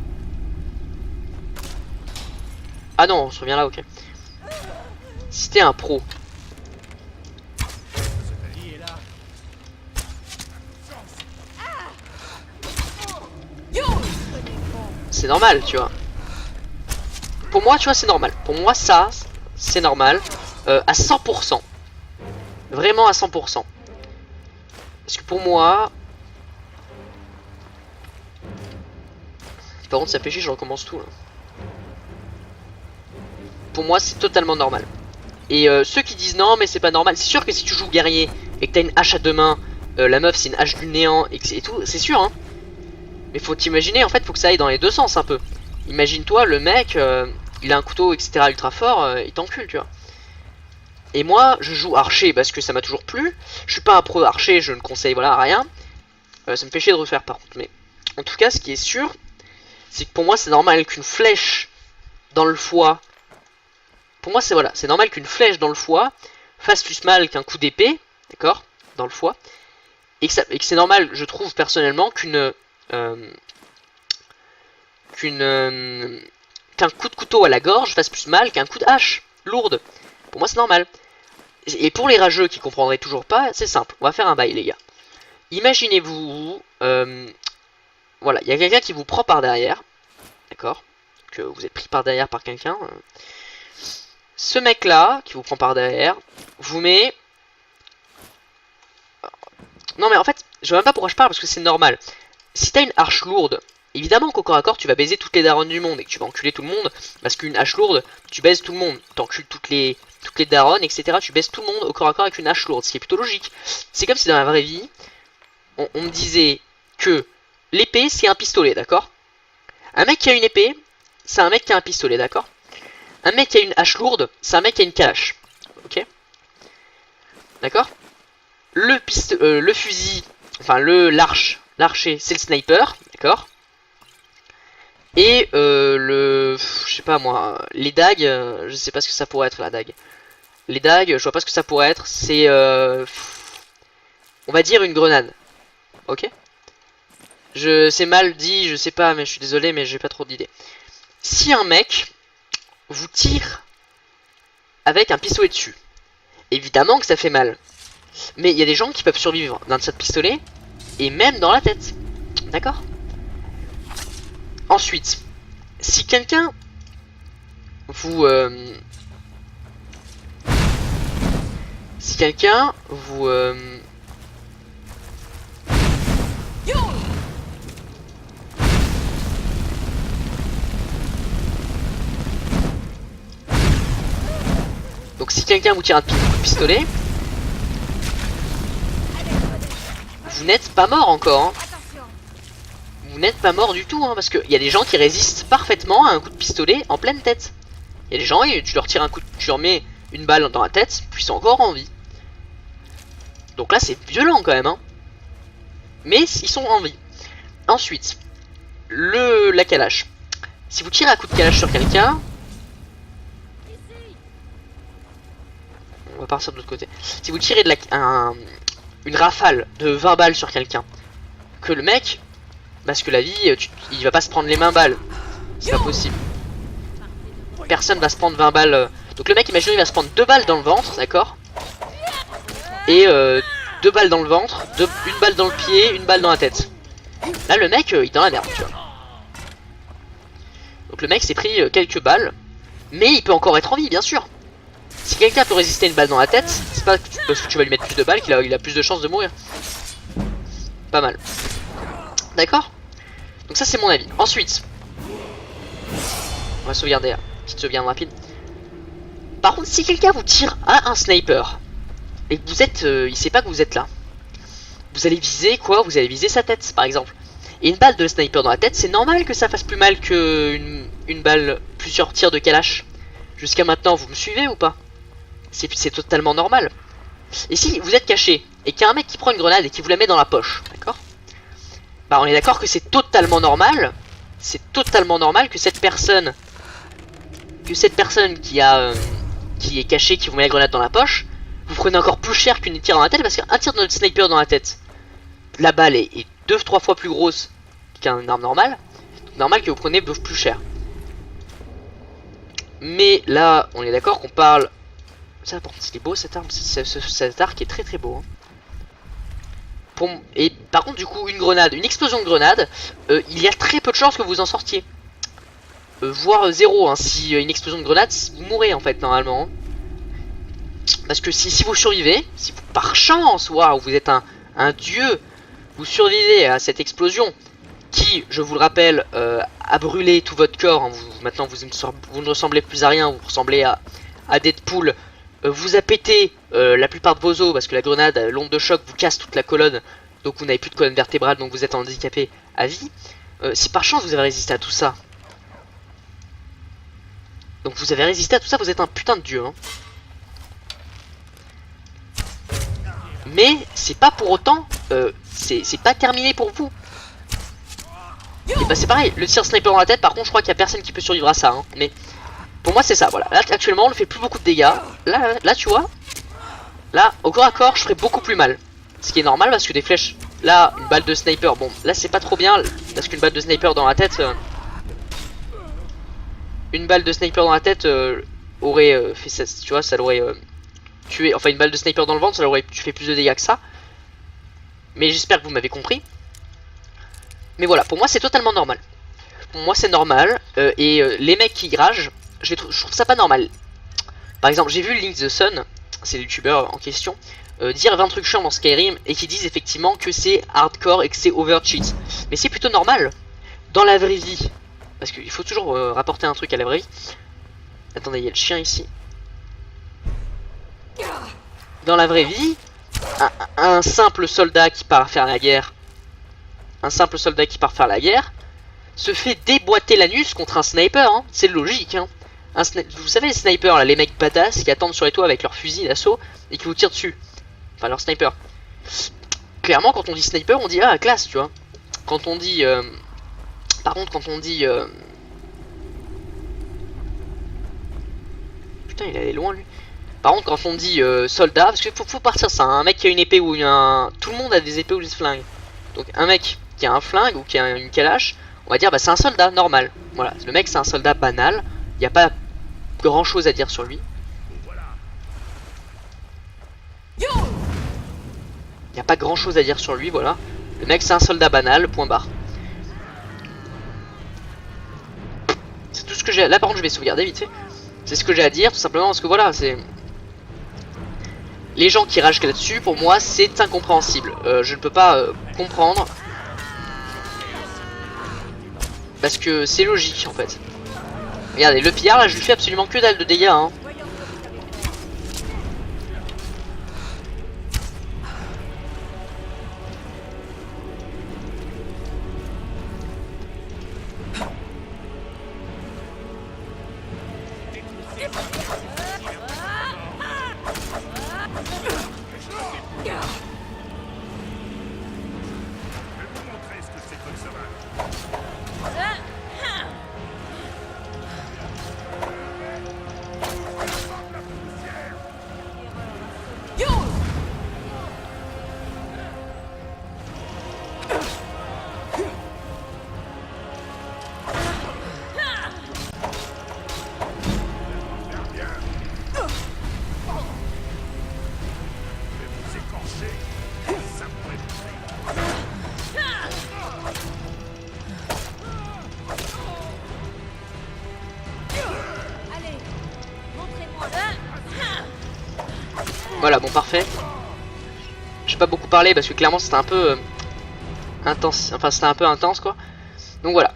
Ah non, on se revient là, ok. Si t'es un pro. C'est normal, tu vois. Pour moi, tu vois, c'est normal. Pour moi, ça, c'est normal. À 100%. Vraiment à 100%. Parce que pour moi... Par contre, ça fait chier, je recommence tout, là. Pour moi c'est totalement normal. Et ceux qui disent non mais c'est pas normal, c'est sûr que si tu joues guerrier et que t'as une hache à deux mains, la meuf c'est une hache du néant et tout, c'est sûr hein. Mais faut t'imaginer en fait, faut que ça aille dans les deux sens un peu. Imagine-toi le mec, il a un couteau etc ultra fort, il t'encule tu vois. Et moi je joue archer parce que ça m'a toujours plu. Je suis pas un pro archer, je ne conseille voilà rien. Ça me fait chier de refaire par contre. Mais en tout cas ce qui est sûr, c'est que pour moi c'est normal qu'une flèche dans le foie, pour moi c'est voilà, c'est normal qu'une flèche dans le foie fasse plus mal qu'un coup d'épée, d'accord, dans le foie, et que c'est normal, je trouve personnellement, qu'un coup de couteau à la gorge fasse plus mal qu'un coup de hache lourde. Pour moi c'est normal. Et pour les rageux qui comprendraient toujours pas, c'est simple, on va faire un bail les gars. Imaginez-vous, voilà, il y a quelqu'un qui vous prend par derrière, d'accord, que vous êtes pris par derrière par quelqu'un. Ce mec là, qui vous prend par derrière, vous met... Non mais en fait, je sais même pas pourquoi je parle parce que c'est normal. Si t'as une hache lourde, évidemment qu'au corps à corps tu vas baiser toutes les daronnes du monde et que tu vas enculer tout le monde, parce qu'une hache lourde, tu baises tout le monde, t'encules toutes les daronnes, etc. Tu baises tout le monde au corps à corps avec une hache lourde, ce qui est plutôt logique. C'est comme si dans la vraie vie, on me disait que l'épée c'est un pistolet, d'accord? Un mec qui a une épée, c'est un mec qui a un pistolet, d'accord? Un mec qui a une hache lourde, c'est un mec qui a une calache, ok? D'accord? Le fusil, enfin l'archer, c'est le sniper, d'accord? Et je sais pas moi, les dagues, je sais pas ce que ça pourrait être la dague. Les dagues, je vois pas ce que ça pourrait être, c'est on va dire une grenade, ok? C'est mal dit, je sais pas, mais je suis désolé, mais j'ai pas trop d'idées. Si un mec vous tire avec un pistolet dessus, évidemment que ça fait mal. Mais il y a des gens qui peuvent survivre d'un tir de pistolet, et même dans la tête. D'accord? Ensuite, si quelqu'un vous... Donc si quelqu'un vous tire un coup de pistolet, vous n'êtes pas mort encore, hein. Vous n'êtes pas mort du tout, hein, parce qu'il y a des gens qui résistent parfaitement à un coup de pistolet en pleine tête. Il y a des gens, et tu leur tires un coup, tu leur mets une balle dans la tête, puis ils sont encore en vie. Donc là c'est violent quand même, hein. Mais ils sont en vie. Ensuite, la calache. Si vous tirez un coup de calache sur quelqu'un, on va partir de l'autre côté. Si vous tirez une rafale de 20 balles sur quelqu'un, que le mec, parce que la vie, il va pas se prendre les mains balles. C'est pas possible. Personne va se prendre 20 balles. Donc le mec, imaginez, il va se prendre 2 balles dans le ventre, d'accord? Et 2 balles dans le ventre, une balle dans le pied, une balle dans la tête. Là, le mec, il est dans la merde, tu vois. Donc le mec s'est pris quelques balles, mais il peut encore être en vie, bien sûr. Si quelqu'un peut résister à une balle dans la tête, c'est pas parce que tu vas lui mettre plus de balles qu'il a plus de chances de mourir. Pas mal. D'accord? Donc ça c'est mon avis. Ensuite, on va sauvegarder, petite sauvegarde rapide. Par contre, si quelqu'un vous tire à un sniper et que vous êtes, il sait pas que vous êtes là, vous allez viser quoi? Vous allez viser sa tête, par exemple. Et une balle de sniper dans la tête, c'est normal que ça fasse plus mal que une balle, plusieurs tirs de kalash. Jusqu'à maintenant, vous me suivez ou pas? C'est totalement normal. Et si vous êtes caché et qu'il y a un mec qui prend une grenade et qui vous la met dans la poche, d'accord? Bah on est d'accord que c'est totalement normal. C'est totalement normal que cette personne qui est cachée, qui vous met la grenade dans la poche, vous prenez encore plus cher qu'une tir dans la tête, parce qu'un tir de notre sniper dans la tête, la balle est 2-3 fois plus grosse qu'une arme normale. Normal que vous preniez plus cher. Mais là, on est d'accord qu'on parle... Ça, par contre, c'est beau cette arme, cet arc est très très beau. Hein. Et par contre, du coup, une explosion de grenade, il y a très peu de chances que vous en sortiez. Voire 0, hein, si une explosion de grenade, vous mourrez en fait, normalement. Hein. Parce que si vous survivez, si vous, par chance, waouh, vous êtes un dieu, vous survivez à cette explosion, qui, je vous le rappelle, a brûlé tout votre corps. Hein. Maintenant, vous ne ressemblez plus à rien, vous ressemblez à Deadpool. Vous a pété la plupart de vos os parce que la grenade, l'onde de choc vous casse toute la colonne, donc vous n'avez plus de colonne vertébrale, donc vous êtes handicapé à vie. Si par chance vous avez résisté à tout ça, donc vous avez résisté à tout ça, vous êtes un putain de dieu. Hein. Mais c'est pas pour autant, c'est pas terminé pour vous. Et bah c'est pareil, le tir sniper dans la tête, par contre je crois qu'il y a personne qui peut survivre à ça. Hein. Mais Pour moi c'est ça, voilà. Là actuellement on ne fait plus beaucoup de dégâts. Là tu vois, là au corps à corps je ferais beaucoup plus mal. Ce qui est normal parce que des flèches, là une balle de sniper, bon là c'est pas trop bien. Parce qu'une balle de sniper dans la tête, aurait fait ça, tu vois, ça l'aurait tué. Enfin une balle de sniper dans le ventre, ça l'aurait fait plus de dégâts que ça. Mais j'espère que vous m'avez compris. Mais voilà, pour moi c'est totalement normal. Pour moi c'est normal. Les mecs qui ragent, je trouve ça pas normal. Par exemple, j'ai vu Link the Sun, c'est le youtubeur en question, dire 20 trucs chiants dans Skyrim et qui disent effectivement que c'est hardcore et que c'est overcheat. Mais c'est plutôt normal. Dans la vraie vie, parce qu'il faut toujours rapporter un truc à la vraie vie. Attendez, il y a le chien ici. Dans la vraie vie, un simple soldat qui part faire la guerre, se fait déboîter l'anus contre un sniper, hein. C'est logique, hein. Vous savez les snipers là, les mecs badass qui attendent sur les toits avec leur fusil d'assaut et qui vous tirent dessus. Enfin leur sniper. Clairement quand on dit sniper on dit ah classe, tu vois. Quand on dit par contre quand on dit putain il allait loin lui. Par contre quand on dit soldat, parce qu'il faut partir ça, hein. Un mec qui a une épée ou tout le monde a des épées ou des flingues. Donc un mec qui a un flingue ou qui a une calache, on va dire bah c'est un soldat normal. Voilà, le mec c'est un soldat banal, il n'y a pas grand chose à dire sur lui. Il n'y a pas grand chose à dire sur lui, voilà. Le mec c'est un soldat banal, point barre. C'est tout ce que j'ai. Là par contre je vais sauvegarder vite fait. C'est ce que j'ai à dire, tout simplement parce que voilà, c'est... Les gens qui ragent là-dessus, pour moi c'est incompréhensible. Je ne peux pas comprendre. Parce que c'est logique en fait. Regardez, le pillard là je lui fais absolument que dalle de dégâts, hein. Voilà, bon parfait. J'ai pas beaucoup parlé parce que clairement c'était un peu intense. Enfin c'était un peu intense quoi. Donc voilà.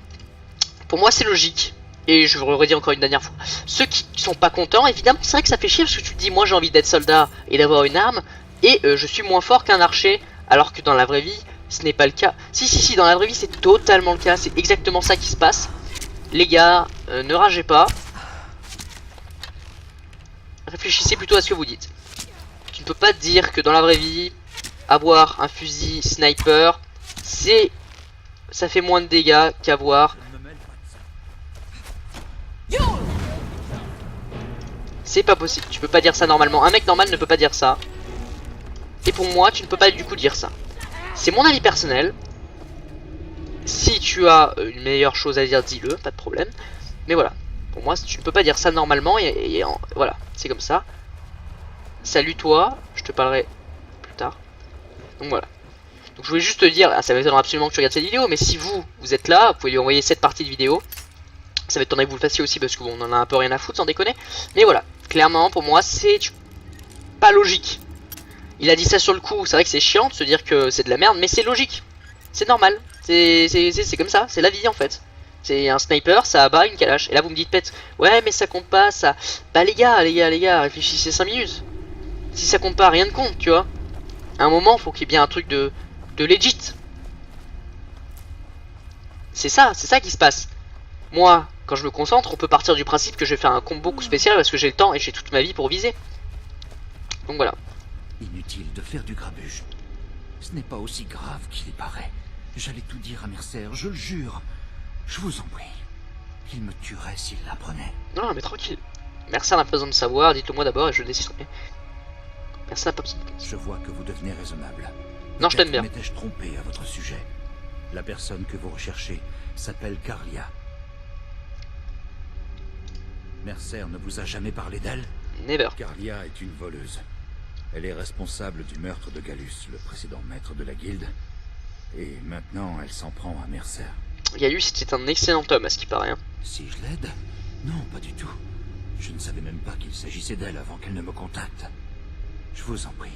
Pour moi c'est logique. Et je le redis encore une dernière fois. Ceux qui sont pas contents, évidemment c'est vrai que ça fait chier parce que tu te dis moi j'ai envie d'être soldat et d'avoir une arme. Et je suis moins fort qu'un archer. Alors que dans la vraie vie ce n'est pas le cas. Si dans la vraie vie c'est totalement le cas. C'est exactement ça qui se passe. Les gars, ne ragez pas. Réfléchissez plutôt à ce que vous dites. Tu ne peux pas dire que dans la vraie vie, avoir un fusil sniper, ça fait moins de dégâts qu'avoir. C'est pas possible, tu peux pas dire ça normalement. Un mec normal ne peut pas dire ça. Et pour moi, tu ne peux pas du coup dire ça. C'est mon avis personnel. Si tu as une meilleure chose à dire, dis-le, pas de problème. Mais voilà, pour moi, tu ne peux pas dire ça normalement voilà, c'est comme ça. Salut toi, je te parlerai plus tard. Donc voilà. Donc je voulais juste te dire, ça m'étonnerait absolument que tu regardes cette vidéo, mais si vous êtes là, vous pouvez lui envoyer cette partie de vidéo. Ça m'étonnerait que vous le fassiez aussi parce qu'on en a un peu rien à foutre sans déconner. Mais voilà, clairement pour moi c'est pas logique. Il a dit ça sur le coup, c'est vrai que c'est chiant de se dire que c'est de la merde, mais c'est logique. C'est normal, c'est comme ça, c'est la vie en fait. C'est un sniper, ça abat une calache. Et là vous me dites pète, ouais mais ça compte pas, ça... Bah les gars, réfléchissez 5 minutes. Si ça compte pas, rien ne compte, tu vois. À un moment, faut qu'il y ait bien un truc de legit. C'est ça qui se passe. Moi, quand je me concentre, on peut partir du principe que je vais faire un combo spécial parce que j'ai le temps et j'ai toute ma vie pour viser. Donc voilà. Inutile de faire du grabuge. Ce n'est pas aussi grave qu'il y paraît. J'allais tout dire à Mercer, je le jure. Je vous en prie. qu'il me tuerait s'il l'apprenait. Non, mais tranquille. Mercer n'a pas besoin de savoir, dites-le moi d'abord et je déciderai. Mercer n'a pas besoin de... Je vois que vous devenez raisonnable. Non, je t'aime bien. M'étais-je trompé à votre sujet? La personne que vous recherchez s'appelle Carlia. Mercer ne vous a jamais parlé d'elle? Never. Carlia est une voleuse. Elle est responsable du meurtre de Gallus, le précédent maître de la guilde. Et maintenant, elle s'en prend à Mercer. Gallus était un excellent homme, à ce qui paraît. Hein. Si je l'aide? Non, pas du tout. Je ne savais même pas qu'il s'agissait d'elle avant qu'elle ne me contacte. Je vous en prie.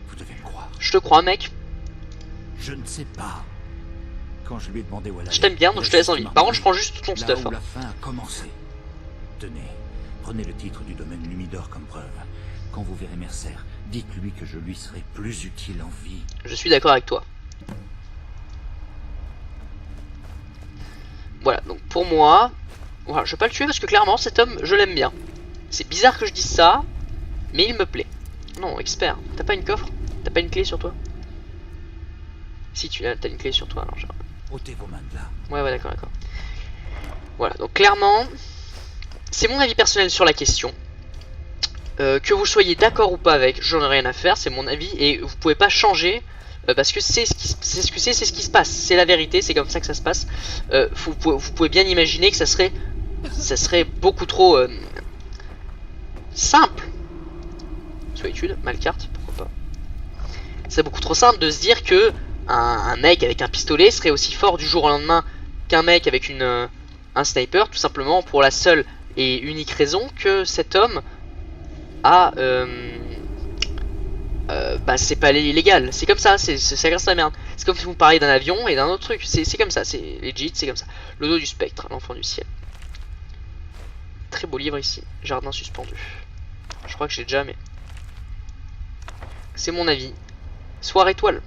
Vous devez me croire. Je te crois, mec. Je ne sais pas. Quand je lui ai demandé où elle allait, je t'aime bien, donc je te laisse en vie. Par contre, je prends juste tout ton stuff. Là où la fin a commencé. Tenez, prenez le titre du domaine Lumidor comme preuve. Quand vous verrez Mercer, dites-lui que je lui serai plus utile en vie. Je suis d'accord avec toi. Voilà, donc pour moi... Voilà, je vais pas le tuer parce que clairement, cet homme, je l'aime bien. C'est bizarre que je dise ça, mais il me plaît. Non, expert, t'as pas une coffre? T'as pas une clé sur toi? Si, tu as une clé sur toi, alors j'ai... ôtez vos mains de là. Ouais, d'accord, d'accord. Voilà, donc clairement, c'est mon avis personnel sur la question. Que vous soyez d'accord ou pas avec, j'en ai rien à faire, c'est mon avis, et vous pouvez pas changer, parce que c'est ce qui se passe, c'est la vérité, c'est comme ça que ça se passe. Vous pouvez bien imaginer que ça serait beaucoup trop simple. Solitude, Malcarte, pourquoi pas. C'est beaucoup trop simple de se dire que un mec avec un pistolet serait aussi fort du jour au lendemain qu'un mec avec un sniper, tout simplement pour la seule et unique raison que cet homme a bah c'est pas illégal, c'est comme ça, c'est grâce à la merde. C'est comme si vous parliez d'un avion et d'un autre truc, c'est comme ça, c'est legit, c'est comme ça. Le dos du spectre, l'enfant du ciel. Très beau livre ici, jardin suspendu. Je crois que j'ai déjà, mais c'est mon avis. Soir étoile.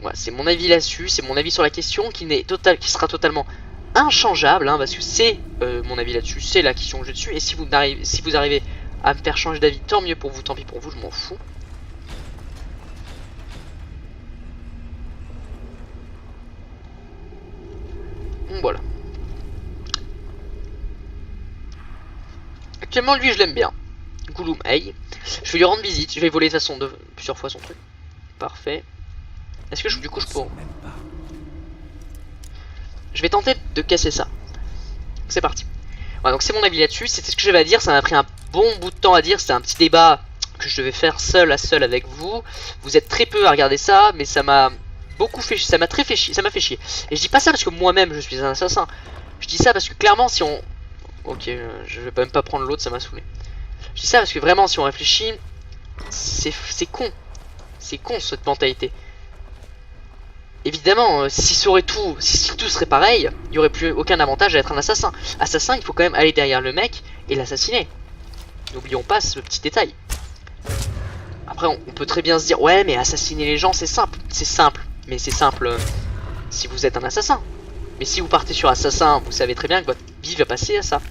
Voilà, c'est mon avis là-dessus, c'est mon avis sur la question qui sera totalement inchangeable, hein, parce que c'est mon avis là-dessus, c'est la question que j'ai dessus. Et si vous arrivez à me faire changer d'avis, tant mieux pour vous, tant pis pour vous, je m'en fous. Voilà. Actuellement, lui, je l'aime bien. Gouloum, hey. Je vais lui rendre visite, je vais voler de toute façon plusieurs fois son truc. Parfait. Est-ce que du coup je peux... Je vais tenter de casser ça. C'est parti. Voilà, donc c'est mon avis là-dessus. C'était ce que j'avais à dire. Ça m'a pris un bon bout de temps à dire. C'était un petit débat que je devais faire seul à seul avec vous. Vous êtes très peu à regarder ça, mais ça m'a beaucoup fait chier. Ça m'a très fait chier. Ça m'a fait chier. Et je dis pas ça parce que moi-même je suis un assassin. Je dis ça parce que clairement, si on... Ok, je vais même pas prendre l'autre, ça m'a saoulé. Je dis ça parce que vraiment, si on réfléchit, c'est con. C'est con cette mentalité. Évidemment, si tout serait pareil, il n'y aurait plus aucun avantage à être un assassin. Assassin, il faut quand même aller derrière le mec et l'assassiner. N'oublions pas ce petit détail. Après, on peut très bien se dire, ouais, mais assassiner les gens, c'est simple. C'est simple, mais c'est simple si vous êtes un assassin. Mais si vous partez sur assassin, vous savez très bien que votre vie va passer à ça.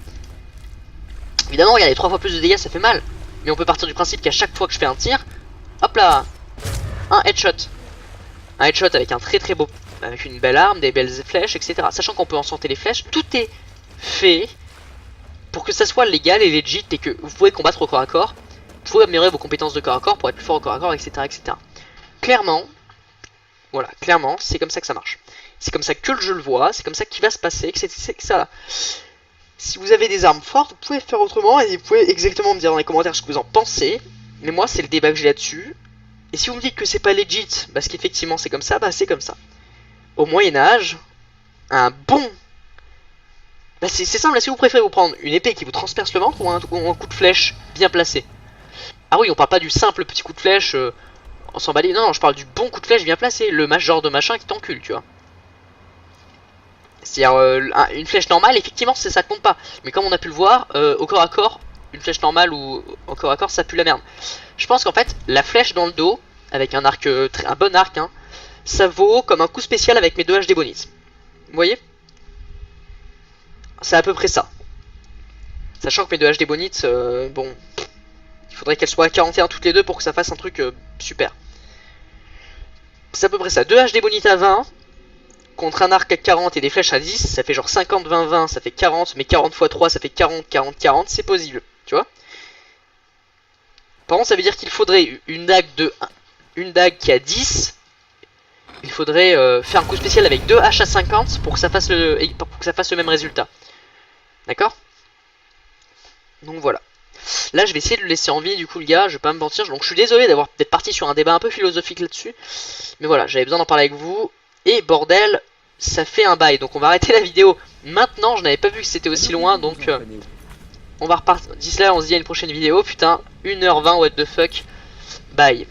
Évidemment, regardez, 3 fois plus de dégâts, ça fait mal. Mais on peut partir du principe qu'à chaque fois que je fais un tir, hop là, un headshot. Un headshot avec un très beau, avec une belle arme, des belles flèches, etc. Sachant qu'on peut enchanter les flèches, tout est fait pour que ça soit légal et legit et que vous pouvez combattre au corps à corps. Vous pouvez améliorer vos compétences de corps à corps pour être plus fort au corps à corps, etc. etc. Clairement, voilà, clairement, c'est comme ça que ça marche. C'est comme ça que je le vois, c'est comme ça qu'il va se passer, que c'est ça. Si vous avez des armes fortes, vous pouvez faire autrement et vous pouvez exactement me dire dans les commentaires ce que vous en pensez. Mais moi, c'est le débat que j'ai là-dessus. Et si vous me dites que c'est pas legit, parce qu'effectivement c'est comme ça, bah c'est comme ça. Au Moyen-Âge, un bon... Bah c'est simple, est-ce que vous préférez vous prendre une épée qui vous transperce le ventre ou un coup de flèche bien placé? Ah oui, on parle pas du simple petit coup de flèche en s'emballer, non, je parle du bon coup de flèche bien placé, le genre de machin qui t'encule, tu vois. C'est-à-dire, une flèche normale, effectivement, ça compte pas. Mais comme on a pu le voir, au corps à corps, une flèche normale ou au corps à corps, ça pue la merde. Je pense qu'en fait, la flèche dans le dos, avec un arc, un bon arc, hein, ça vaut comme un coup spécial avec mes 2 HD Bonite. Vous voyez? C'est à peu près ça. Sachant que mes 2 HD Bonite, bon, il faudrait qu'elles soient à 41 toutes les deux pour que ça fasse un truc super. C'est à peu près ça. 2 HD Bonite à 20, contre un arc à 40 et des flèches à 10, ça fait genre 50, 20, 20, ça fait 40, mais 40 x 3, ça fait 40, 40, 40, c'est possible, tu vois. Par contre, ça veut dire qu'il faudrait une dague qui a 10. Il faudrait faire un coup spécial avec 2 haches à 50 pour que ça fasse le même résultat. D'accord? Donc voilà. Là, je vais essayer de le laisser en vie, du coup, le gars, je vais pas me mentir. Donc je suis désolé d'être parti sur un débat un peu philosophique là-dessus. Mais voilà, j'avais besoin d'en parler avec vous. Et bordel, ça fait un bail. Donc on va arrêter la vidéo maintenant. Je n'avais pas vu que c'était aussi loin, donc on va repartir. D'ici là, on se dit à une prochaine vidéo. Putain, 1h20, what the fuck. Bye.